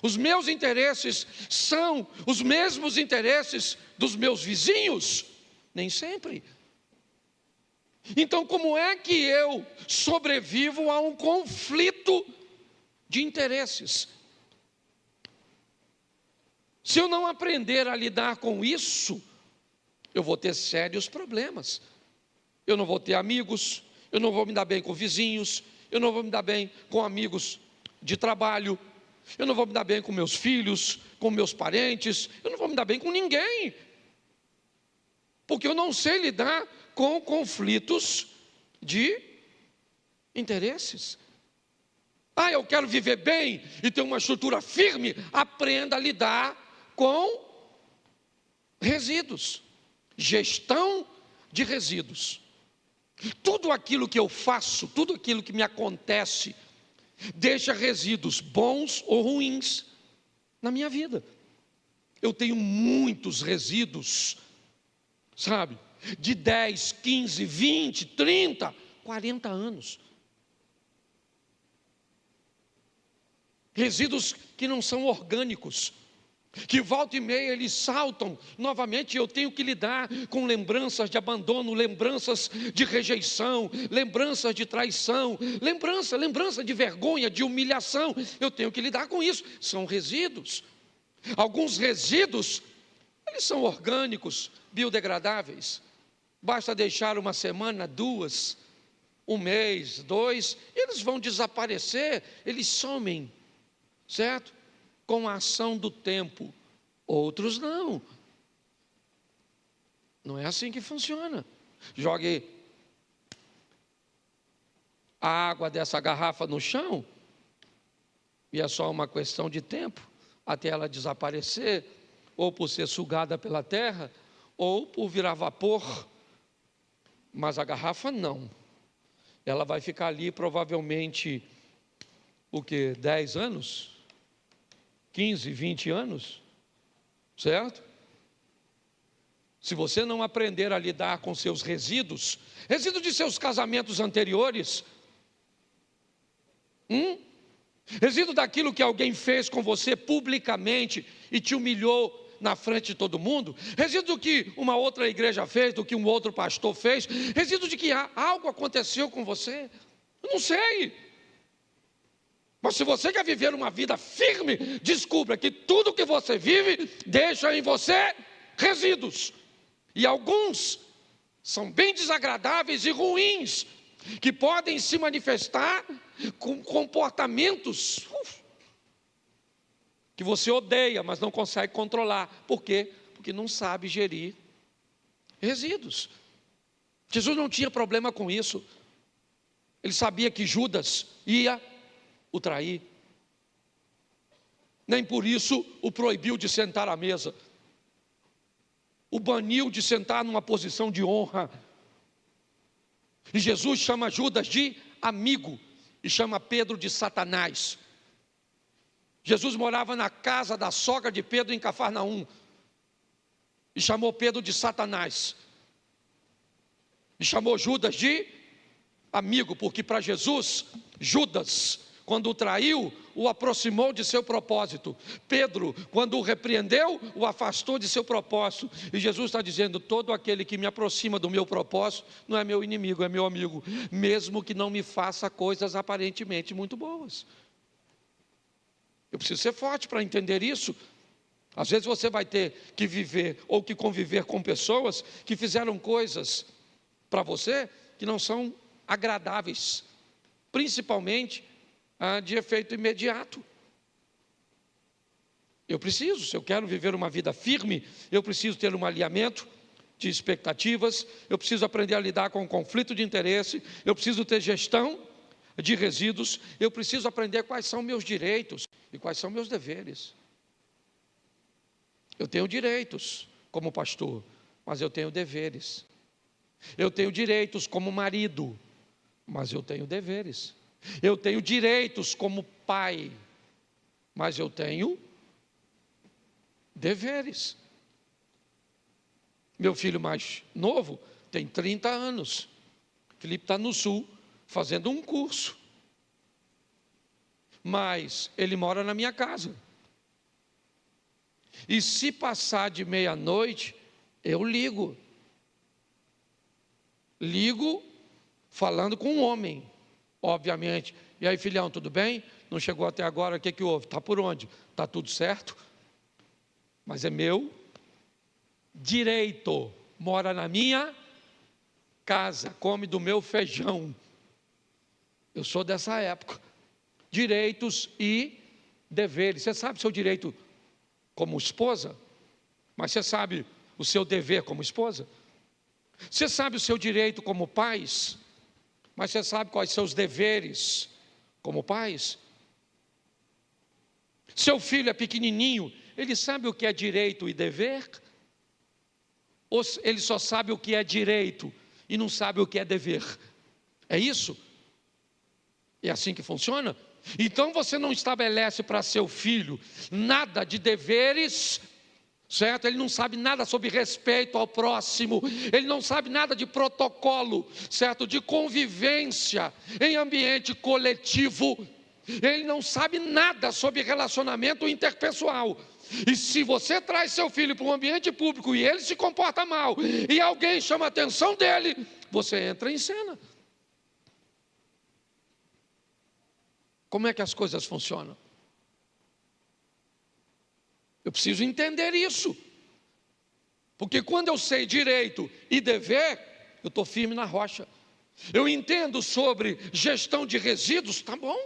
Os meus interesses são os mesmos interesses dos meus vizinhos? Nem sempre. Então, como é que eu sobrevivo a um conflito de interesses? Se eu não aprender a lidar com isso, eu vou ter sérios problemas. Eu não vou ter amigos, eu não vou me dar bem com vizinhos, eu não vou me dar bem com amigos de trabalho, eu não vou me dar bem com meus filhos, com meus parentes, eu não vou me dar bem com ninguém, porque eu não sei lidar com conflitos de interesses. Eu quero viver bem e ter uma estrutura firme. Aprenda a lidar com resíduos, gestão de resíduos. Tudo aquilo que eu faço, tudo aquilo que me acontece, deixa resíduos bons ou ruins na minha vida. Eu tenho muitos resíduos, sabe? De 10, 15, 20, 30, 40 anos. Resíduos que não são orgânicos, que volta e meia eles saltam novamente. Eu tenho que lidar com lembranças de abandono, lembranças de rejeição, lembranças de traição, lembrança de vergonha, de humilhação. Eu tenho que lidar com isso. São resíduos. Alguns resíduos, eles são orgânicos, biodegradáveis. Basta deixar uma semana, 2, 1 mês, 2, eles vão desaparecer, eles somem, certo? Com a ação do tempo. Outros não. Não é assim que funciona. Jogue a água dessa garrafa no chão e é só uma questão de tempo até ela desaparecer, ou por ser sugada pela terra, ou por virar vapor. Mas a garrafa não. Ela vai ficar ali provavelmente, 10 anos? 15, 20 anos? Certo? Se você não aprender a lidar com seus resíduos de seus casamentos anteriores, resíduo daquilo que alguém fez com você publicamente e te humilhou na frente de todo mundo, resíduo do que uma outra igreja fez, do que um outro pastor fez, resíduo de que algo aconteceu com você, eu não sei. Mas se você quer viver uma vida firme, descubra que tudo que você vive deixa em você resíduos. E alguns são bem desagradáveis e ruins, que podem se manifestar com comportamentos que você odeia, mas não consegue controlar. Por quê? Porque não sabe gerir resíduos. Jesus não tinha problema com isso. Ele sabia que Judas ia o trair. Nem por isso o proibiu de sentar à mesa. O baniu de sentar numa posição de honra. E Jesus chama Judas de amigo e chama Pedro de Satanás. Jesus morava na casa da sogra de Pedro em Cafarnaum e chamou Pedro de Satanás. E chamou Judas de amigo, porque para Jesus, Judas, quando o traiu, o aproximou de seu propósito. Pedro, quando o repreendeu, o afastou de seu propósito. E Jesus está dizendo: todo aquele que me aproxima do meu propósito não é meu inimigo, é meu amigo, mesmo que não me faça coisas aparentemente muito boas. Eu preciso ser forte para entender isso. Às vezes você vai ter que viver ou que conviver com pessoas que fizeram coisas para você que não são agradáveis, principalmente de efeito imediato. Eu preciso, se eu quero viver uma vida firme, eu preciso ter um alinhamento de expectativas, eu preciso aprender a lidar com o conflito de interesse, eu preciso ter gestão de resíduos, eu preciso aprender quais são meus direitos e quais são meus deveres. Eu tenho direitos como pastor, mas eu tenho deveres. Eu tenho direitos como marido, mas eu tenho deveres. Eu tenho direitos como pai, mas eu tenho deveres. Meu filho mais novo tem 30 anos. Felipe está no sul fazendo um curso. Mas ele mora na minha casa. E se passar de meia-noite, eu ligo. Ligo falando com um homem, obviamente. E aí, filhão, tudo bem? Não chegou até agora, o que houve? Está por onde? Está tudo certo? Mas é meu direito. Mora na minha casa, come do meu feijão. Eu sou dessa época. Direitos e deveres. Você sabe o seu direito como esposa? Mas você sabe o seu dever como esposa? Você sabe o seu direito como pais? Mas você sabe quais são os deveres como pais? Seu filho é pequenininho, ele sabe o que é direito e dever? Ou ele só sabe o que é direito e não sabe o que é dever? É isso? É assim que funciona? Então você não estabelece para seu filho nada de deveres, certo? Ele não sabe nada sobre respeito ao próximo, ele não sabe nada de protocolo, certo? De convivência em ambiente coletivo, ele não sabe nada sobre relacionamento interpessoal. E se você traz seu filho para um ambiente público e ele se comporta mal, e alguém chama a atenção dele, você entra em cena. Como é que as coisas funcionam? Eu preciso entender isso. Porque quando eu sei direito e dever, eu estou firme na rocha. Eu entendo sobre gestão de resíduos, está bom.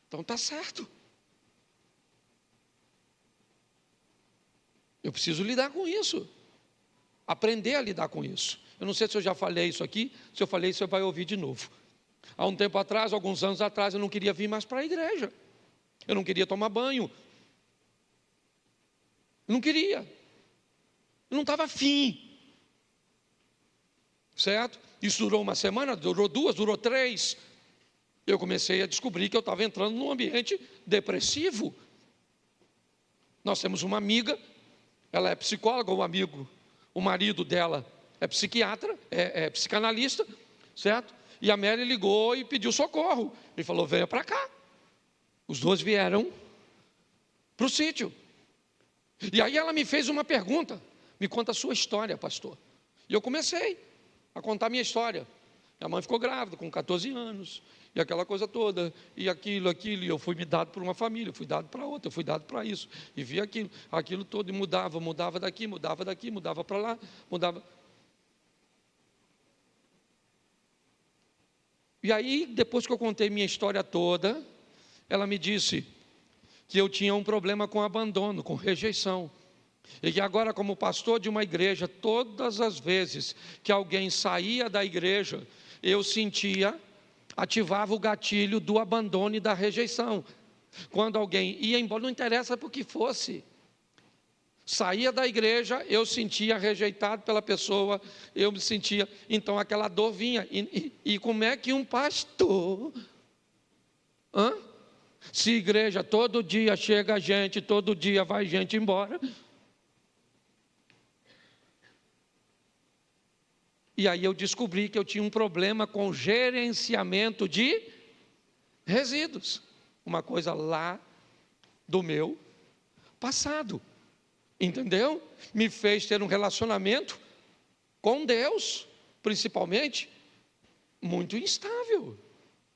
Então está certo. Eu preciso lidar com isso. Aprender a lidar com isso. Eu não sei se eu já falei isso aqui. Se eu falei, você vai ouvir de novo. Há um tempo atrás, alguns anos atrás, eu não queria vir mais para a igreja. Eu não queria tomar banho. Eu não queria. Eu não estava afim. Certo? Isso durou uma semana, durou 2, durou 3. Eu comecei a descobrir que eu estava entrando num ambiente depressivo. Nós temos uma amiga, ela é psicóloga, um amigo, o marido dela é psiquiatra, é psicanalista, certo? E a Mary ligou e pediu socorro. Ele falou: venha para cá. Os dois vieram para o sítio. E aí ela me fez uma pergunta: me conta a sua história, pastor. E eu comecei a contar a minha história. Minha mãe ficou grávida com 14 anos, e aquela coisa toda, e aquilo, e eu fui me dado por uma família, eu fui dado para outra, eu fui dado para isso, e vi aquilo todo, e mudava daqui, mudava para lá, mudava. E aí, depois que eu contei minha história toda, ela me disse que eu tinha um problema com abandono, com rejeição. E que agora, como pastor de uma igreja, todas as vezes que alguém saía da igreja, eu sentia, ativava o gatilho do abandono e da rejeição. Quando alguém ia embora, não interessa por que fosse, saía da igreja, eu sentia rejeitado pela pessoa, eu me sentia, então aquela dor vinha. E como é que um pastor, se igreja todo dia chega gente, todo dia vai gente embora? E aí eu descobri que eu tinha um problema com gerenciamento de resíduos, uma coisa lá do meu passado. Entendeu? Me fez ter um relacionamento com Deus, principalmente, muito instável.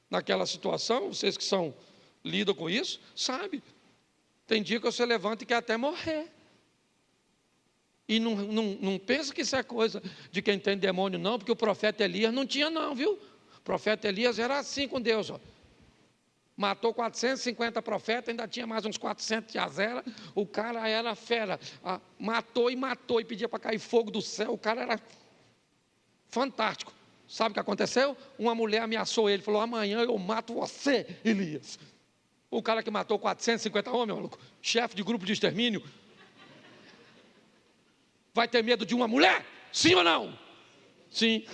Naquela situação, vocês que lidam com isso, sabem. Tem dia que você levanta e quer até morrer. E não pensa que isso é coisa de quem tem demônio, não, porque o profeta Elias não tinha, não, viu? O profeta Elias era assim com Deus, ó. Matou 450 profetas, ainda tinha mais uns 400 de Azera. O cara era fera, matou e pedia para cair fogo do céu. O cara era fantástico. Sabe o que aconteceu? Uma mulher ameaçou ele, falou: amanhã eu mato você, Elias. O cara que matou 450 homens, maluco, chefe de grupo de extermínio, vai ter medo de uma mulher? Sim ou não? Sim.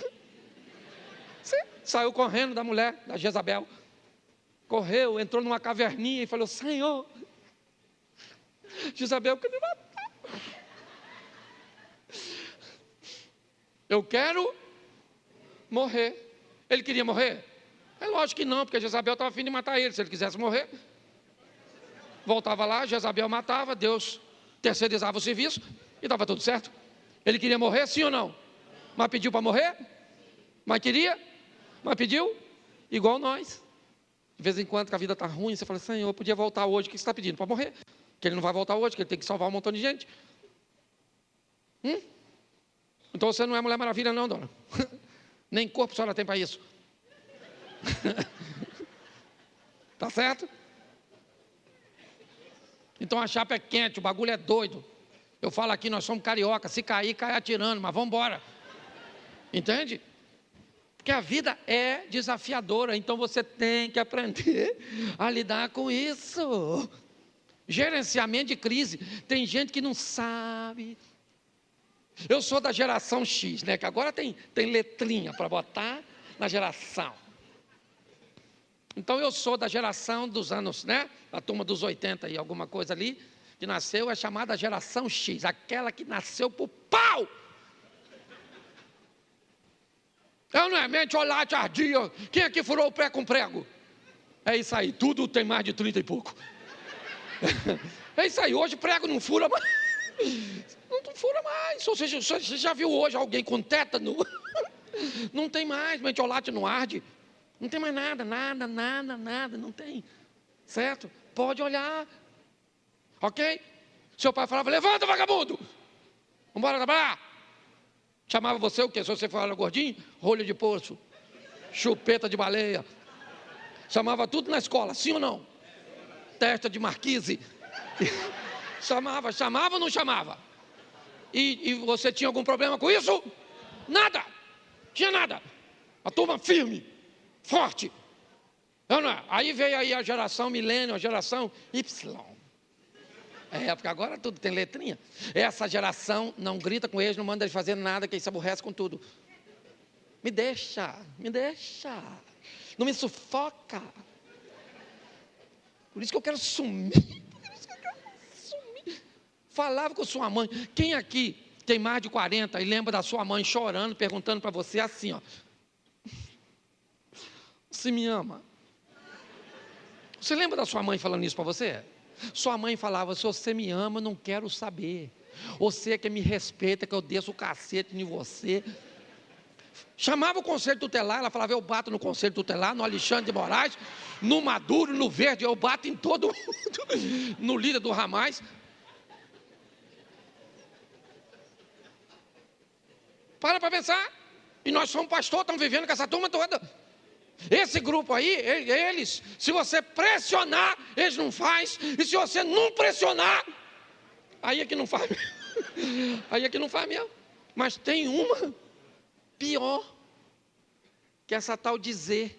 Sim. Saiu correndo da mulher, da Jezabel. Correu, entrou numa caverninha e falou: Senhor, Jezabel quer me matar. Eu quero morrer. Ele queria morrer? É lógico que não, porque Jezabel estava a fim de matar ele. Se ele quisesse morrer, voltava lá, Jezabel matava, Deus terceirizava o serviço e estava tudo certo. Ele queria morrer, sim ou não? Mas pediu para morrer? Mas queria? Mas pediu? Igual nós. De vez em quando que a vida está ruim, você fala: Senhor, eu podia voltar hoje. O que você está pedindo? Para morrer? Que ele não vai voltar hoje, que ele tem que salvar um montão de gente. Então você não é Mulher Maravilha não, dona. Nem corpo a senhora tem para isso. Tá certo? Então a chapa é quente, o bagulho é doido. Eu falo aqui, nós somos carioca, se cair, cai atirando, mas vamos embora. Entende? Porque a vida é desafiadora, então você tem que aprender a lidar com isso. Gerenciamento de crise. Tem gente que não sabe. Eu sou da geração X, né? Que agora tem letrinha para botar na geração. Então eu sou da geração dos anos, né? A turma dos 80 e alguma coisa ali, que nasceu, é chamada geração X, aquela que nasceu por pau. Eu não é mente, olá, tardia. Quem aqui furou o pé com prego? É isso aí, tudo tem mais de 30 e pouco. É isso aí, hoje prego não fura mais. Não fura mais. Ou seja, você já viu hoje alguém com tétano? Não tem mais, mentiolate não arde. Não tem mais nada, não tem. Certo? Pode olhar. Ok? Seu pai falava: levanta, vagabundo. Vamos embora trabalhar. Chamava você o quê? Se você fala gordinho, rolho de poço, chupeta de baleia. Chamava tudo na escola, sim ou não? Testa de marquise. Chamava ou não chamava? E você tinha algum problema com isso? Nada. Tinha nada. A turma firme, forte. Não é? Aí veio aí a geração milênio, a geração Y. Porque agora tudo tem letrinha. Essa geração não grita com eles, não manda eles fazer nada, que eles se aborrecem com tudo. Me deixa. Não me sufoca. Por isso que eu quero sumir. Falava com sua mãe. Quem aqui tem mais de 40 e lembra da sua mãe chorando, perguntando para você assim, ó: você me ama? Você lembra da sua mãe falando isso para você? Sua mãe falava: se você me ama, eu não quero saber. Você que me respeita, que eu desço o cacete em você. Chamava o conselho tutelar, ela falava: eu bato no conselho tutelar, no Alexandre de Moraes, no Maduro, no Verde, eu bato em todo mundo, no líder do Hamas. Para pensar. E nós somos pastor, estamos vivendo com essa turma toda. Esse grupo aí, eles, se você pressionar, eles não fazem. E se você não pressionar, aí é que não faz mesmo. Aí é que não faz mesmo. Mas tem uma pior, que é essa tal dizer.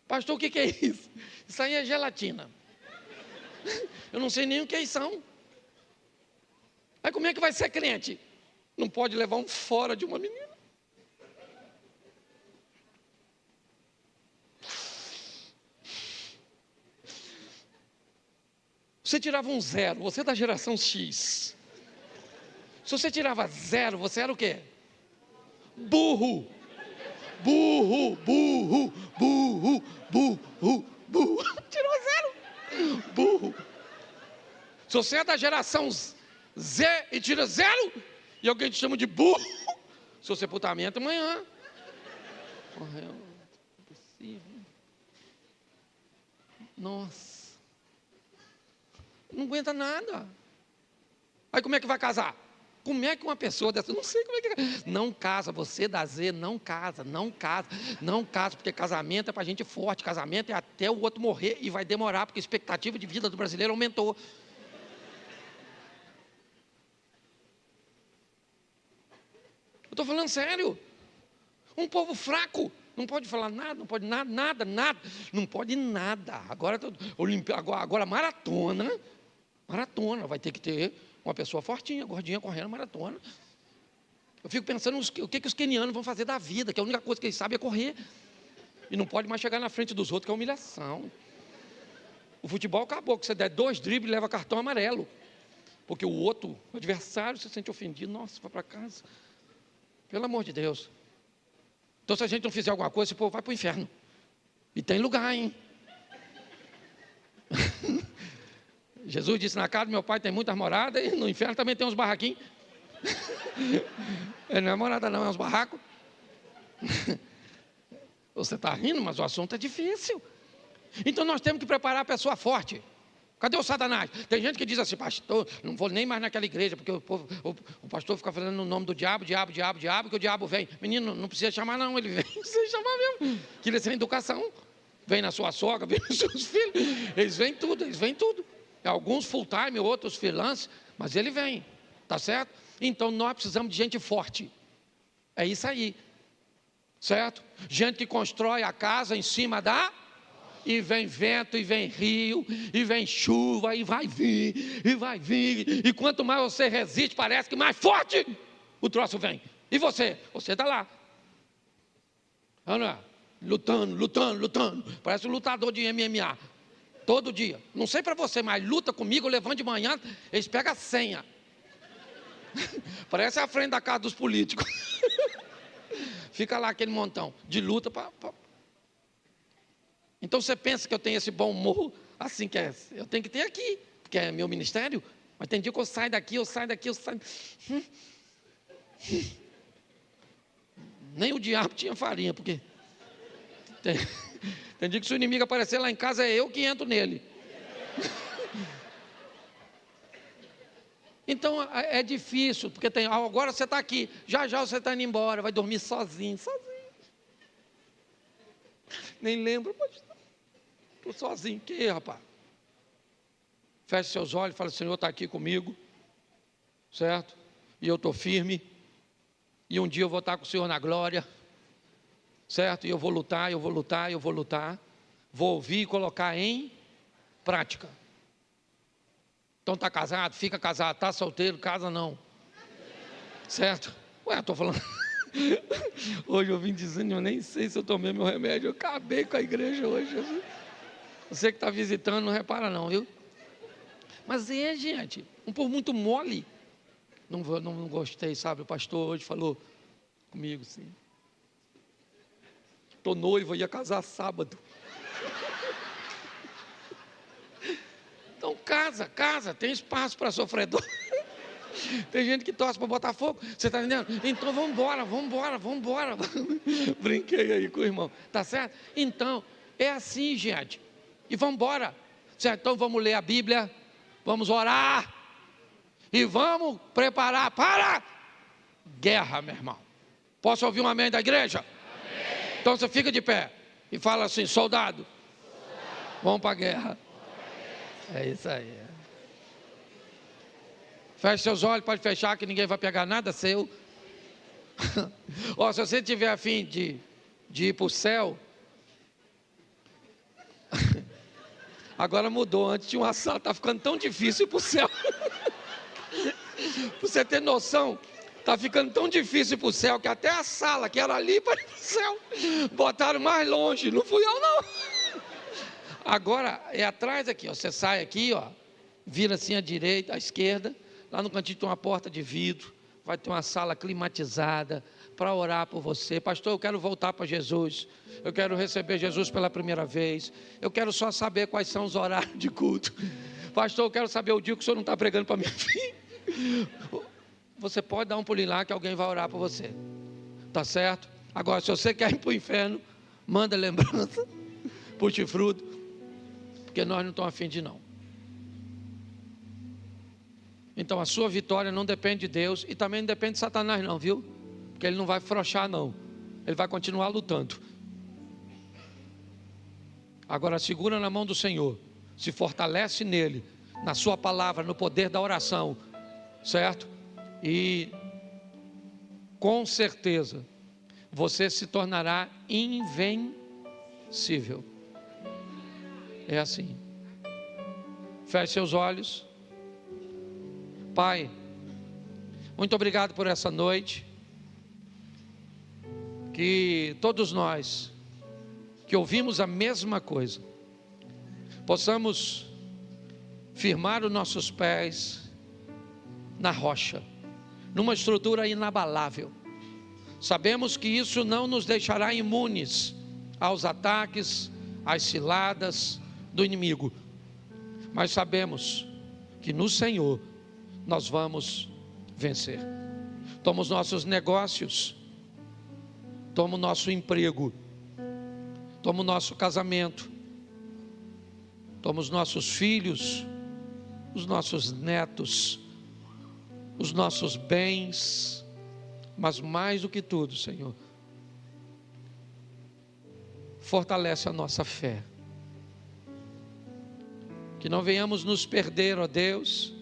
Pastor, o que é isso? Isso aí é gelatina. Eu não sei nem o que eles são. Aí como é que vai ser crente? Não pode levar um fora de uma menina. Você tirava um 0, você é da geração X. Se você tirava 0, você era o quê? Burro. Burro, burro, burro, burro, burro. Tirou 0. Burro. Se você é da geração Z e tira 0, e alguém te chama de burro, se você putamento amanhã. Morreu. Impossível. Nossa. Não aguenta nada. Aí como é que vai casar? Como é que uma pessoa dessa, não sei como é que... Não casa, você da Z, não casa, porque casamento é para gente forte, casamento é até o outro morrer e vai demorar, porque a expectativa de vida do brasileiro aumentou. Eu estou falando sério. Um povo fraco, não pode falar nada, não pode nada, não pode nada. Agora maratona, vai ter que ter uma pessoa fortinha, gordinha, correndo maratona. Eu fico pensando o que os quenianos vão fazer da vida, que a única coisa que eles sabem é correr. E não pode mais chegar na frente dos outros, que é humilhação. O futebol acabou, que você der 2 dribles, leva cartão amarelo. Porque o outro, o adversário, se sente ofendido. Nossa, vai para casa. Pelo amor de Deus. Então, se a gente não fizer alguma coisa, esse povo vai para o inferno. E tem lugar, hein? Jesus disse, na casa do meu pai tem muitas moradas, e no inferno também tem uns barraquinhos. Não é morada não, é uns barracos. Você está rindo, mas o assunto é difícil. Então nós temos que preparar a pessoa forte. Cadê o Satanás? Tem gente que diz assim, pastor, não vou nem mais naquela igreja, porque o pastor fica falando no nome do diabo, que o diabo vem. Menino, não precisa chamar não, ele vem, precisa chamar mesmo. Que ele é sem educação. Vem na sua sogra, vem nos seus filhos. Eles vêm tudo. Alguns full time, outros freelance, mas ele vem, tá certo? Então nós precisamos de gente forte. É isso aí, certo? Gente que constrói a casa em cima da... E vem vento, e vem rio, e vem chuva, e vai vir. E quanto mais você resiste, parece que mais forte o troço vem. E você? Você está lá. Lutando. Parece um lutador de MMA. Todo dia. Não sei para você, mas luta comigo, levando de manhã, eles pegam a senha. Parece a frente da casa dos políticos. Fica lá aquele montão de luta para... Então você pensa que eu tenho esse bom humor, assim que é, eu tenho que ter aqui, porque é meu ministério, mas tem dia que eu saio daqui. Nem o diabo tinha farinha, porque tem dia que se o inimigo aparecer lá em casa, é eu que entro nele. Então é difícil, porque agora você está aqui, já você está indo embora, vai dormir sozinho. Nem lembro, mas estou sozinho. Que rapaz? Feche seus olhos e fala, Senhor está aqui comigo, certo? E eu estou firme, e um dia eu vou estar com o Senhor na glória, certo? E eu vou lutar, vou ouvir e colocar em prática. Então está casado, fica casado, está solteiro, casa não, certo? Estou falando... Hoje eu vim dizendo, eu nem sei se eu tomei meu remédio, eu acabei com a igreja hoje. Você que está visitando, não repara não, viu? Mas gente, um povo muito mole. Não gostei, sabe? O pastor hoje falou comigo assim. Estou noivo, ia casar sábado. Então casa, tem espaço para sofredor. Tem gente que torce para Botafogo, você está entendendo? Então vamos embora. Brinquei aí com o irmão, tá certo? Então, é assim, gente. E vamos embora. Certo? Então vamos ler a Bíblia, vamos orar e vamos preparar para guerra, meu irmão. Posso ouvir um amém da igreja? Amém. Então você fica de pé e fala assim: soldado, vamos para a guerra. É isso aí. Feche seus olhos, pode fechar que ninguém vai pegar nada seu. Se você tiver a fim de ir para o céu, agora mudou, antes tinha uma sala, está ficando tão difícil ir para o céu. Para você ter noção, está ficando tão difícil ir para o céu, que até a sala que era ali para ir para o céu, botaram mais longe, não fui eu não. Agora é atrás aqui, você sai aqui, vira assim à direita, à esquerda, lá no cantinho tem uma porta de vidro, vai ter uma sala climatizada para orar por você. Pastor, eu quero voltar para Jesus, eu quero receber Jesus pela primeira vez, eu quero só saber quais são os horários de culto. Pastor, eu quero saber o dia que o senhor não está pregando para minha filha. Você pode dar um pulinho lá que alguém vai orar por você, tá certo? Agora, se você quer ir para o inferno, manda lembrança, puxe fruto, porque nós não estamos afim de não. Então a sua vitória não depende de Deus e também não depende de Satanás não, viu? Porque ele não vai afrouxar não, ele vai continuar lutando. Agora segura na mão do Senhor, se fortalece nele, na sua palavra, no poder da oração, certo? E com certeza você se tornará invencível. É assim. Feche seus olhos. Pai, muito obrigado por essa noite, que todos nós que ouvimos a mesma coisa, possamos firmar os nossos pés na rocha, numa estrutura inabalável. Sabemos que isso não nos deixará imunes aos ataques, às ciladas do inimigo, mas sabemos que no Senhor nós vamos vencer. Toma os nossos negócios, toma o nosso emprego, toma o nosso casamento, toma os nossos filhos, os nossos netos, os nossos bens, mas mais do que tudo, Senhor, fortalece a nossa fé, que não venhamos nos perder, ó Deus,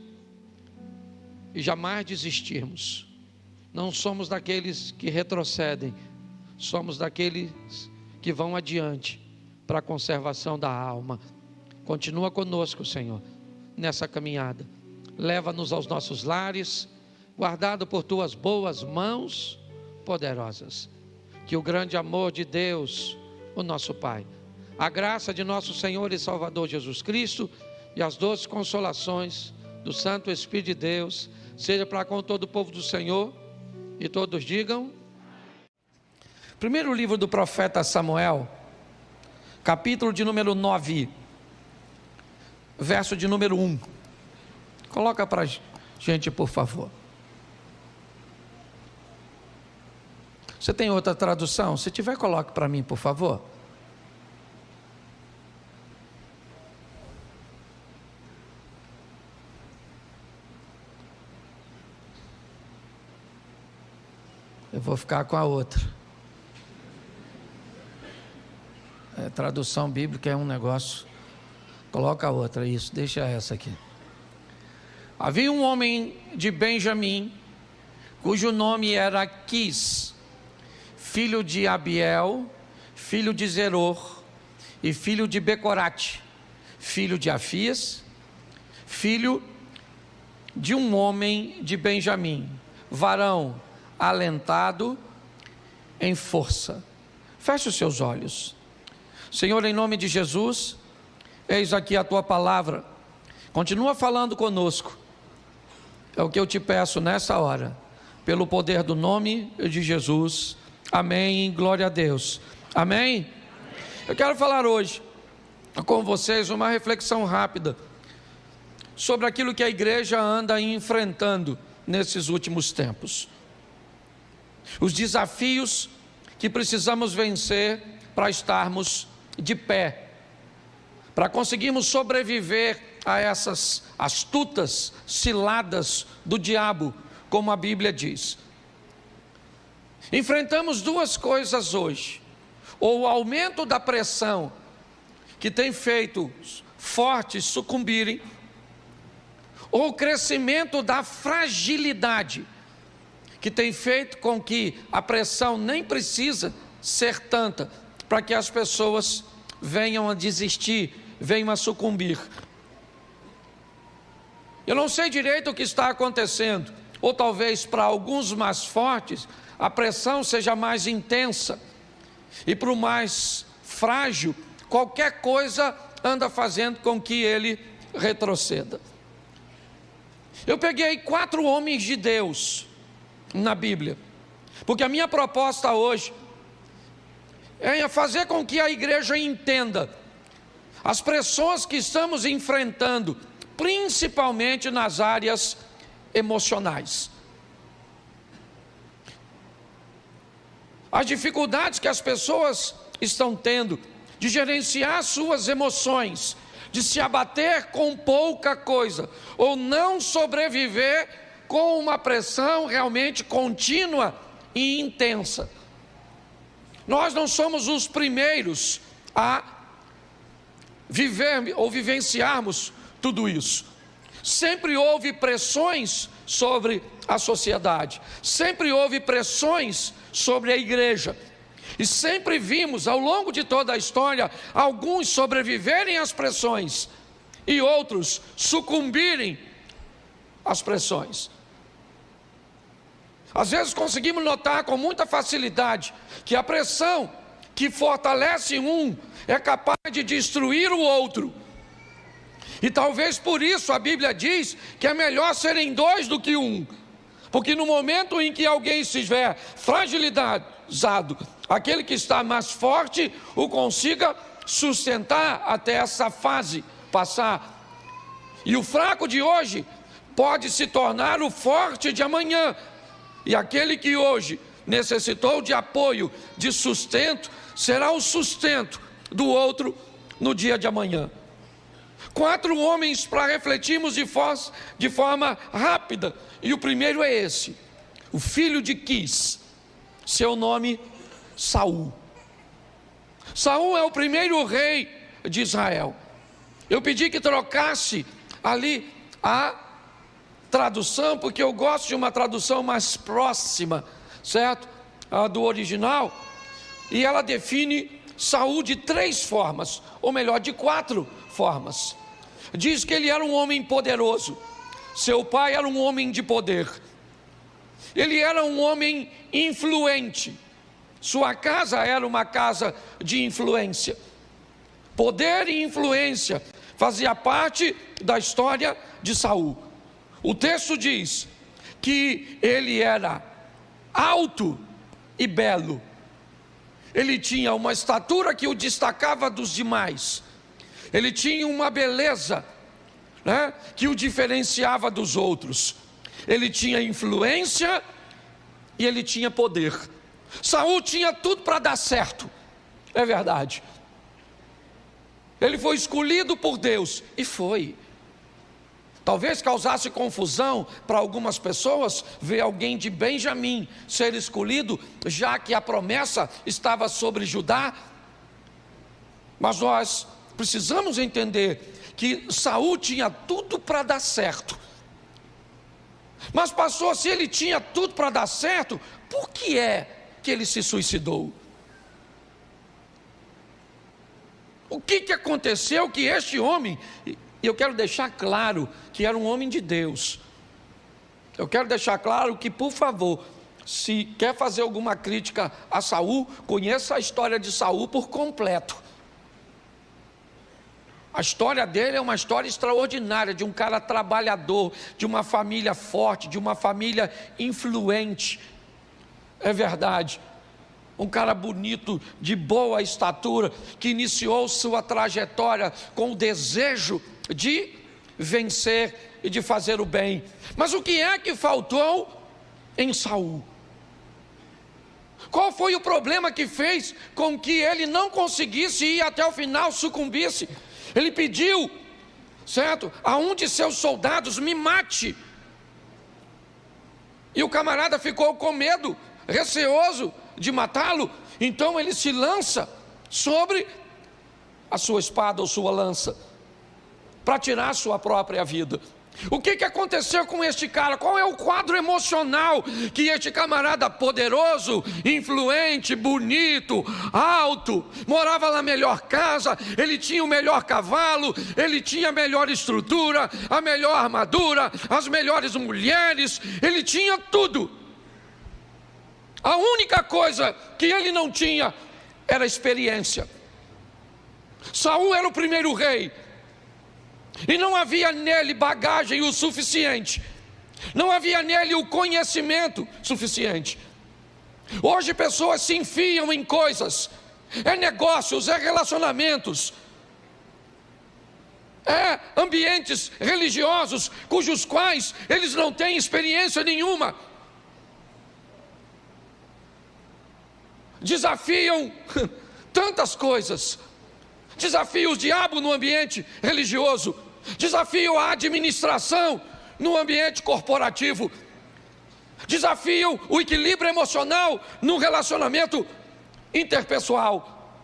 e jamais desistirmos. Não somos daqueles que retrocedem, somos daqueles que vão adiante para a conservação da alma. Continua conosco, Senhor, nessa caminhada. Leva-nos aos nossos lares, guardado por tuas boas mãos poderosas. Que o grande amor de Deus, o nosso Pai, a graça de nosso Senhor e Salvador Jesus Cristo e as doces consolações do Santo Espírito de Deus seja para com todo o povo do Senhor, e todos digam. Primeiro livro do profeta Samuel, capítulo de número 9, verso de número 1. Coloca para a gente, por favor. Você tem outra tradução? Se tiver, coloque para mim, por favor. Eu vou ficar com a outra. Tradução bíblica é um negócio. Coloca a outra, isso, deixa essa aqui. Havia um homem de Benjamim, cujo nome era Quis, filho de Abiel, filho de Zeror, e filho de Becorate, filho de Afias, filho de um homem de Benjamim, varão alentado em força. Feche os seus olhos. Senhor, em nome de Jesus, eis aqui a tua palavra, continua falando conosco, é o que eu te peço nessa hora, pelo poder do nome de Jesus, amém, glória a Deus, amém? Eu quero falar hoje com vocês uma reflexão rápida, sobre aquilo que a igreja anda enfrentando nesses últimos tempos, os desafios que precisamos vencer para estarmos de pé, para conseguirmos sobreviver a essas astutas ciladas do diabo, como a Bíblia diz. Enfrentamos duas coisas hoje: ou o aumento da pressão que tem feito fortes sucumbirem, ou o crescimento da fragilidade que tem feito com que a pressão nem precisa ser tanta para que as pessoas venham a desistir, venham a sucumbir. Eu não sei direito o que está acontecendo, ou talvez para alguns mais fortes a pressão seja mais intensa, e para o mais frágil qualquer coisa anda fazendo com que ele retroceda. Eu peguei 4 homens de Deus na Bíblia, porque a minha proposta hoje é fazer com que a igreja entenda as pressões que estamos enfrentando, principalmente nas áreas emocionais. As dificuldades que as pessoas estão tendo de gerenciar suas emoções, de se abater com pouca coisa, ou não sobreviver com uma pressão realmente contínua e intensa. Nós não somos os primeiros a viver ou vivenciarmos tudo isso. Sempre houve pressões sobre a sociedade, sempre houve pressões sobre a igreja, e sempre vimos ao longo de toda a história alguns sobreviverem às pressões e outros sucumbirem às pressões. Às vezes conseguimos notar com muita facilidade que a pressão que fortalece um é capaz de destruir o outro. E talvez por isso a Bíblia diz que é melhor serem 2 do que 1. Porque no momento em que alguém estiver fragilizado, aquele que está mais forte o consiga sustentar até essa fase passar. E o fraco de hoje pode se tornar o forte de amanhã. E aquele que hoje necessitou de apoio, de sustento, será o sustento do outro no dia de amanhã. 4 homens para refletirmos de forma rápida. E o primeiro é esse, o filho de Quis, seu nome Saul. Saul é o primeiro rei de Israel. Eu pedi que trocasse ali a tradução, porque eu gosto de uma tradução mais próxima, certo? Do original. E ela define Saul de 3 formas, ou melhor, de 4 formas. Diz que ele era um homem poderoso, seu pai era um homem de poder, ele era um homem influente, sua casa era uma casa de influência. Poder e influência fazia parte da história de Saul. O texto diz que ele era alto e belo, ele tinha uma estatura que o destacava dos demais, ele tinha uma beleza, né, que o diferenciava dos outros, ele tinha influência e ele tinha poder. Saul tinha tudo para dar certo, é verdade. Ele foi escolhido por Deus, e foi. Talvez causasse confusão para algumas pessoas ver alguém de Benjamim ser escolhido, já que a promessa estava sobre Judá. Mas nós precisamos entender que Saul tinha tudo para dar certo. Mas pastor, se ele tinha tudo para dar certo, por que é que ele se suicidou? O que aconteceu que este homem, e eu quero deixar claro que era um homem de Deus. Eu quero deixar claro que, por favor, se quer fazer alguma crítica a Saul, conheça a história de Saul por completo. A história dele é uma história extraordinária, de um cara trabalhador, de uma família forte, de uma família influente. É verdade. Um cara bonito, de boa estatura, que iniciou sua trajetória com o desejo de vencer e de fazer o bem. Mas o que é que faltou em Saul? Qual foi o problema que fez com que ele não conseguisse ir até o final, sucumbisse? Ele pediu, certo, a um de seus soldados: me mate. E o camarada ficou com medo, receoso de matá-lo, então ele se lança sobre a sua espada ou sua lança, para tirar a sua própria vida. O que aconteceu com este cara? Qual é o quadro emocional que este camarada poderoso, influente, bonito, alto, morava na melhor casa, ele tinha o melhor cavalo, ele tinha a melhor estrutura, a melhor armadura, as melhores mulheres, ele tinha tudo. A única coisa que ele não tinha era experiência. Saul era o primeiro rei, e não havia nele bagagem o suficiente, não havia nele o conhecimento suficiente. Hoje pessoas se enfiam em coisas, é negócios, é relacionamentos, é ambientes religiosos, cujos quais eles não têm experiência nenhuma. Desafiam tantas coisas, desafiam o diabo no ambiente religioso, desafiam a administração no ambiente corporativo, desafiam o equilíbrio emocional no relacionamento interpessoal.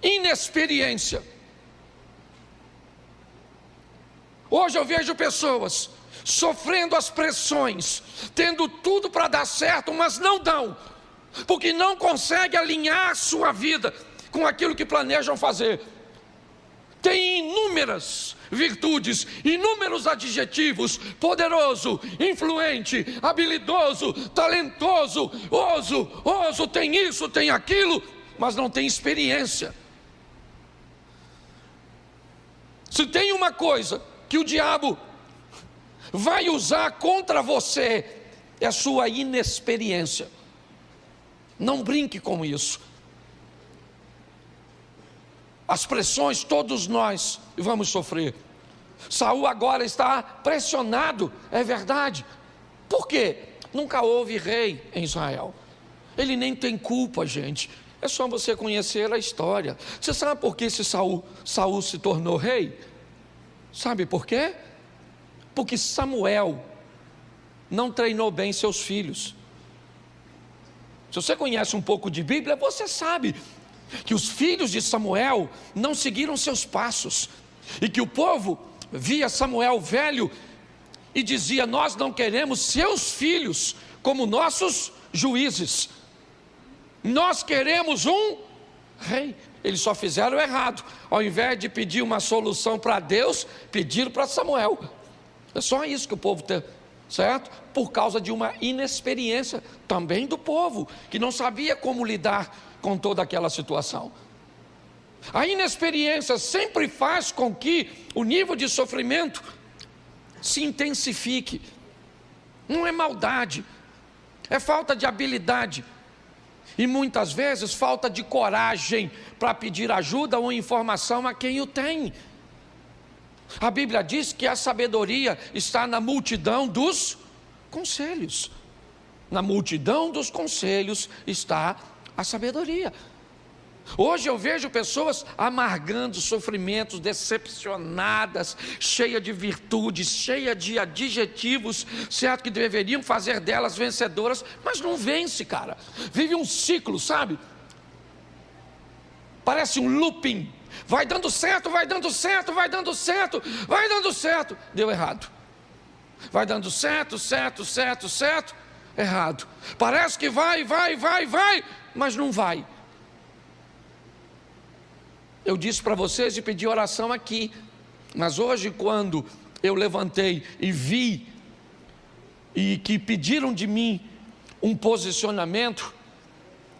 Inexperiência. Hoje eu vejo pessoas sofrendo as pressões, tendo tudo para dar certo, mas não dão, porque não conseguem alinhar a sua vida com aquilo que planejam fazer. Tem inúmeras virtudes, inúmeros adjetivos: poderoso, influente, habilidoso, talentoso, oso, tem isso, tem aquilo, mas não tem experiência. Se tem uma coisa que o diabo vai usar contra você, é a sua inexperiência. Não brinque com isso. As pressões todos nós vamos sofrer. Saul agora está pressionado, é verdade. Por quê? Nunca houve rei em Israel. Ele nem tem culpa, gente. É só você conhecer a história. Você sabe por que Saul se tornou rei? Sabe por quê? Porque Samuel não treinou bem seus filhos. Se você conhece um pouco de Bíblia, você sabe que os filhos de Samuel não seguiram seus passos, e que o povo via Samuel velho e dizia: nós não queremos seus filhos como nossos juízes, nós queremos um rei. Eles só fizeram errado, ao invés de pedir uma solução para Deus, pediram para Samuel. É só isso que o povo tem, certo? Por causa de uma inexperiência também do povo, que não sabia como lidar com toda aquela situação. A inexperiência sempre faz com que o nível de sofrimento se intensifique. Não é maldade, é falta de habilidade, e muitas vezes falta de coragem para pedir ajuda ou informação a quem o tem. A Bíblia diz que a sabedoria está na multidão dos conselhos. Na multidão dos conselhos está a sabedoria. Hoje eu vejo pessoas amargando sofrimentos, decepcionadas, cheia de virtudes, cheia de adjetivos, certo, que deveriam fazer delas vencedoras, mas não vence, cara. Vive um ciclo, sabe? Parece um looping. Vai dando certo, vai dando certo, vai dando certo, vai dando certo. Deu errado. Vai dando certo, errado. Parece que vai, mas não vai. Eu disse para vocês e pedi oração aqui, mas hoje, quando eu levantei e vi, e que pediram de mim um posicionamento,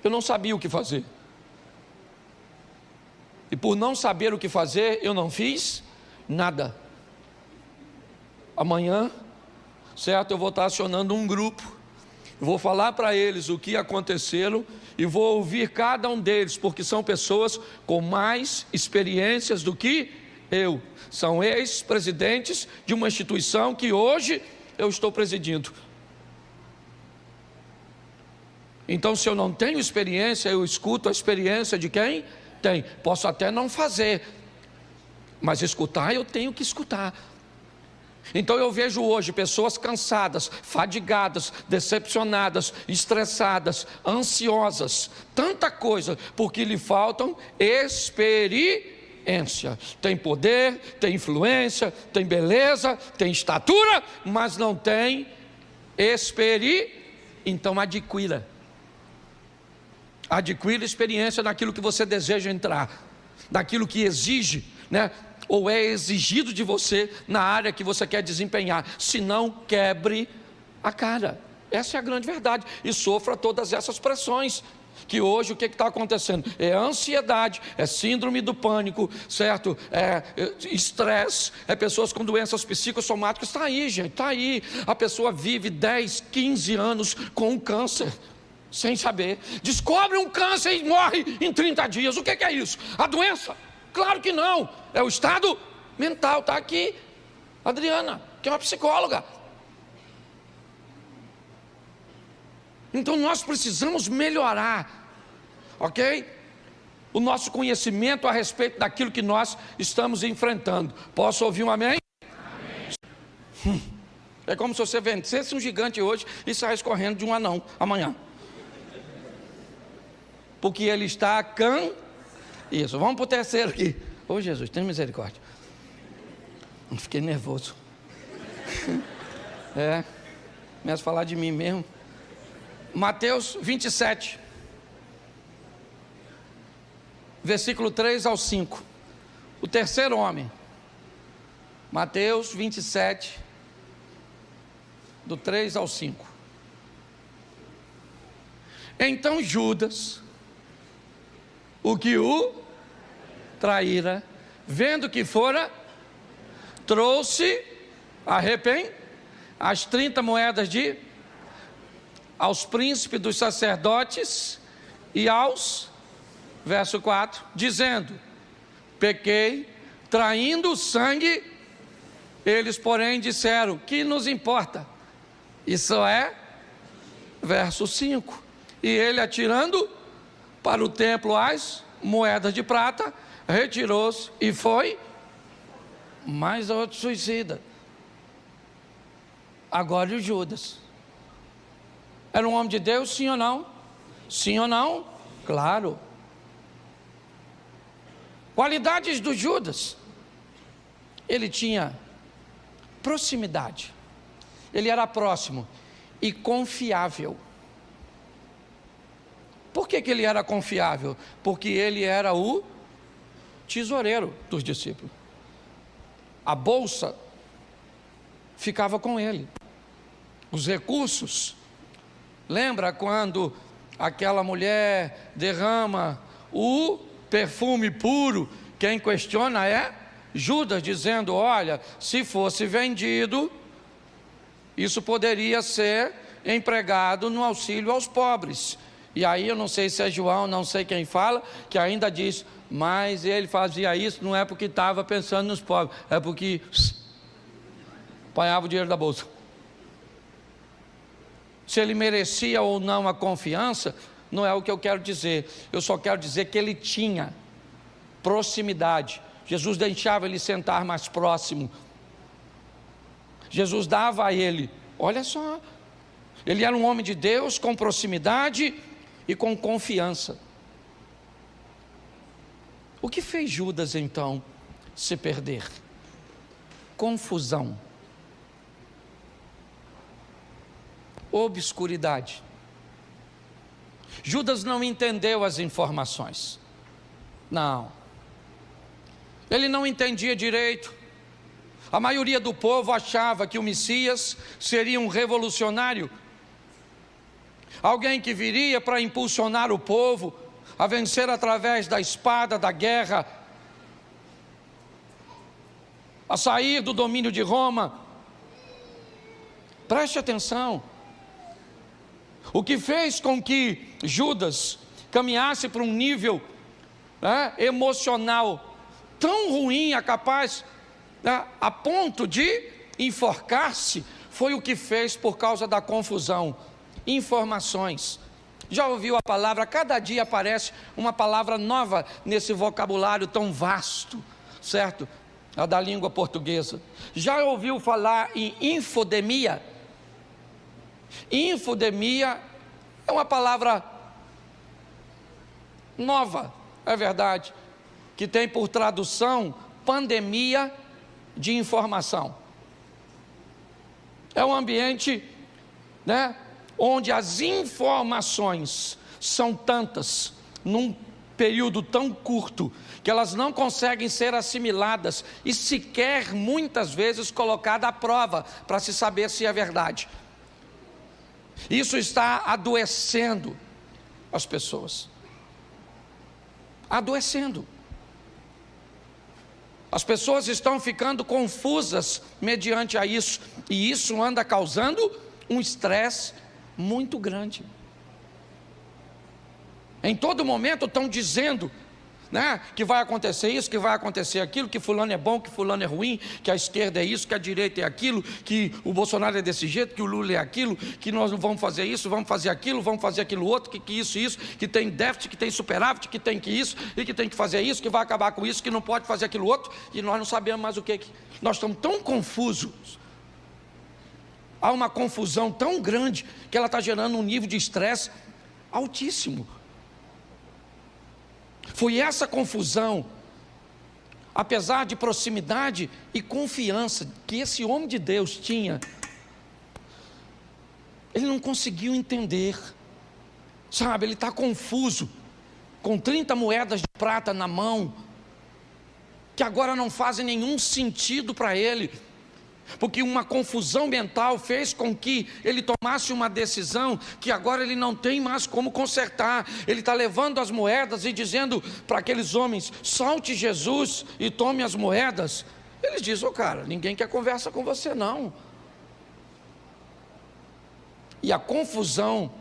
eu não sabia o que fazer. E por não saber o que fazer, eu não fiz nada. Amanhã, certo, eu vou estar acionando um grupo, vou falar para eles o que aconteceram e vou ouvir cada um deles, porque são pessoas com mais experiências do que eu. São ex-presidentes de uma instituição que hoje eu estou presidindo. Então, se eu não tenho experiência, eu escuto a experiência de quem tem. Posso até não fazer, mas escutar eu tenho que escutar. Então eu vejo hoje pessoas cansadas, fadigadas, decepcionadas, estressadas, ansiosas, tanta coisa, porque lhe faltam experiência. Tem poder, tem influência, tem beleza, tem estatura, mas não tem experiência. Então adquira experiência naquilo que você deseja entrar, daquilo que exige, né? Ou é exigido de você na área que você quer desempenhar. Se não, quebre a cara. Essa é a grande verdade. E sofra todas essas pressões. Que hoje o que está acontecendo? É ansiedade, é síndrome do pânico, certo? É estresse, é pessoas com doenças psicossomáticas. Está aí, gente, está aí. A pessoa vive 10, 15 anos com um câncer, sem saber. Descobre um câncer e morre em 30 dias. O que é isso? A doença? Claro que não. É o estado mental. Está aqui Adriana, que é uma psicóloga. Então nós precisamos melhorar, ok? O nosso conhecimento a respeito daquilo que nós estamos enfrentando. Posso ouvir um amém? Amém. É como se você vencesse um gigante hoje e saísse correndo de um anão amanhã. Porque ele está Isso, vamos para o terceiro aqui. Ô Jesus, tem misericórdia. Fiquei nervoso. Começa a falar de mim mesmo. Mateus 27, versículo 3 ao 5. O terceiro homem. Mateus 27, do 3 ao 5. Então Judas, o que o traíra, vendo que fora, trouxe as 30 moedas aos príncipes dos sacerdotes e verso 4, dizendo: pequei, traindo o sangue. Eles, porém, disseram: que nos importa? Isso é verso 5. E ele, atirando para o templo as moedas de prata, retirou-se e foi. Mais outro suicida. Agora o Judas. Era um homem de Deus, sim ou não? Sim ou não? Claro. Qualidades do Judas. Ele tinha proximidade. Ele era próximo e confiável. Por que ele era confiável? Porque ele era o tesoureiro dos discípulos. A bolsa ficava com ele. Os recursos. Lembra quando aquela mulher derrama o perfume puro? Quem questiona é Judas, dizendo: olha, se fosse vendido, isso poderia ser empregado no auxílio aos pobres. E aí eu não sei se é João, não sei quem fala, que ainda diz: mas ele fazia isso não é porque estava pensando nos pobres, é porque apanhava o dinheiro da bolsa. Se ele merecia ou não a confiança, não é o que eu quero dizer. Eu só quero dizer que ele tinha proximidade. Jesus deixava ele sentar mais próximo. Jesus dava a ele, olha só, ele era um homem de Deus com proximidade e com confiança. O que fez Judas então se perder? Confusão, obscuridade. Judas não entendeu as informações. Não. Ele não entendia direito. A maioria do povo achava que o Messias seria um revolucionário, alguém que viria para impulsionar o povo a vencer através da espada, da guerra, a sair do domínio de Roma. Preste atenção. O que fez com que Judas caminhasse para um nível emocional tão ruim, capaz a ponto de enforcar-se, foi o que fez por causa da confusão. Informações. Já ouviu a palavra? Cada dia aparece uma palavra nova nesse vocabulário tão vasto, certo? a da língua portuguesa. Já ouviu falar em infodemia? Infodemia é uma palavra nova, é verdade, que tem por tradução pandemia de informação. É um ambiente, onde as informações são tantas, num período tão curto, que elas não conseguem ser assimiladas e sequer, muitas vezes, colocadas à prova, para se saber se é verdade. Isso está adoecendo as pessoas. Adoecendo. As pessoas estão ficando confusas mediante a isso, e isso anda causando um estresse muito grande. Em todo momento estão dizendo, que vai acontecer isso, que vai acontecer aquilo, que fulano é bom, que fulano é ruim, que a esquerda é isso, que a direita é aquilo, que o Bolsonaro é desse jeito, que o Lula é aquilo, que nós não vamos fazer isso, vamos fazer aquilo outro, que isso, que tem déficit, que tem superávit, que tem que isso, e que tem que fazer isso, que vai acabar com isso, que não pode fazer aquilo outro, e nós não sabemos mais o que. Nós estamos tão confusos. Há uma confusão tão grande que ela está gerando um nível de estresse altíssimo. Foi essa confusão, apesar de proximidade e confiança que esse homem de Deus tinha, ele não conseguiu entender, ele está confuso, com 30 moedas de prata na mão, que agora não fazem nenhum sentido para ele, porque uma confusão mental fez com que ele tomasse uma decisão que agora ele não tem mais como consertar. Ele está levando as moedas e dizendo para aqueles homens: solte Jesus e tome as moedas. Eles dizem: cara, ninguém quer conversa com você não. E a confusão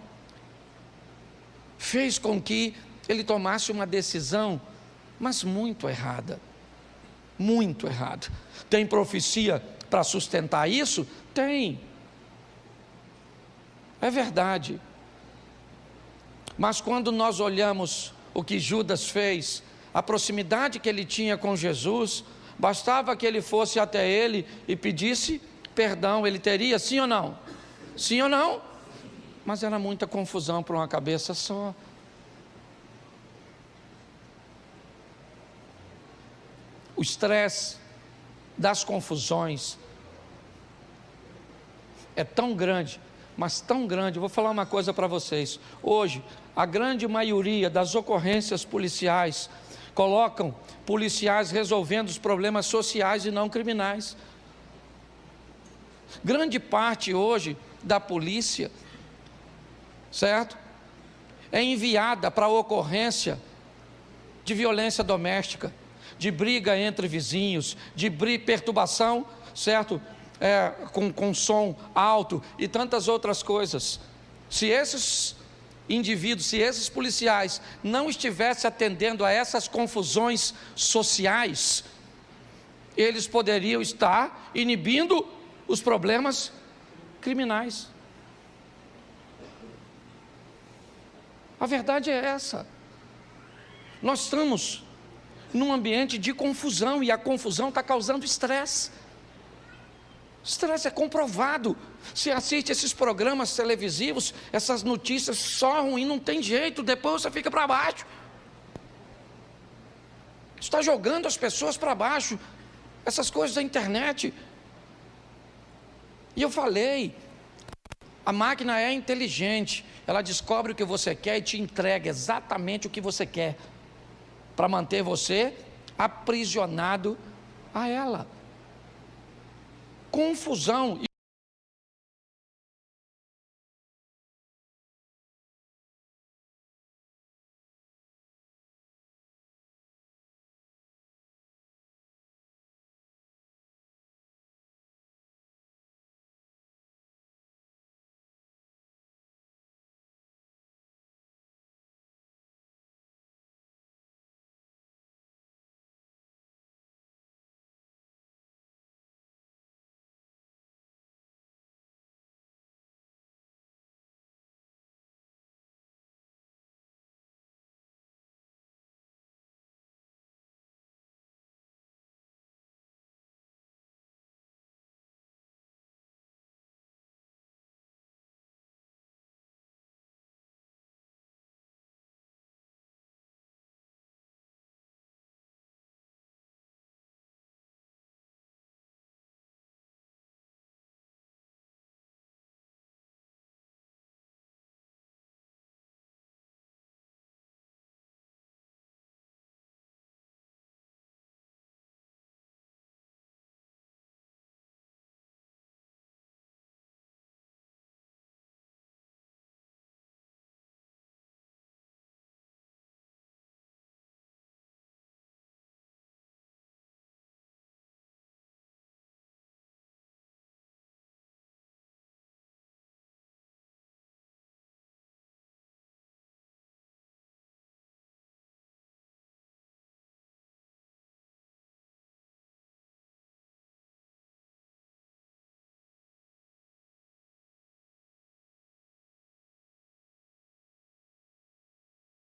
fez com que ele tomasse uma decisão, mas muito errada. Muito errada. Tem profecia para sustentar isso? Tem. É verdade. Mas quando nós olhamos o que Judas fez, a proximidade que ele tinha com Jesus, bastava que ele fosse até ele e pedisse perdão, ele teria, sim ou não? Sim ou não? Mas era muita confusão para uma cabeça só. O estresse das confusões é tão grande, mas tão grande. Eu vou falar uma coisa para vocês. Hoje, a grande maioria das ocorrências policiais colocam policiais resolvendo os problemas sociais e não criminais. Grande parte hoje da polícia, certo? É enviada para a ocorrência de violência doméstica, de briga entre vizinhos, de perturbação, certo? Com som alto e tantas outras coisas. Se esses indivíduos, se esses policiais não estivessem atendendo a essas confusões sociais, eles poderiam estar inibindo os problemas criminais. A verdade é essa. Nós estamos num ambiente de confusão e a confusão está causando estresse. Estresse é comprovado. Você assiste esses programas televisivos, essas notícias só ruim, não tem jeito, depois você fica para baixo. Está jogando as pessoas para baixo, essas coisas da internet. E eu falei, a máquina é inteligente, ela descobre o que você quer e te entrega exatamente o que você quer, para manter você aprisionado a ela. Confusão.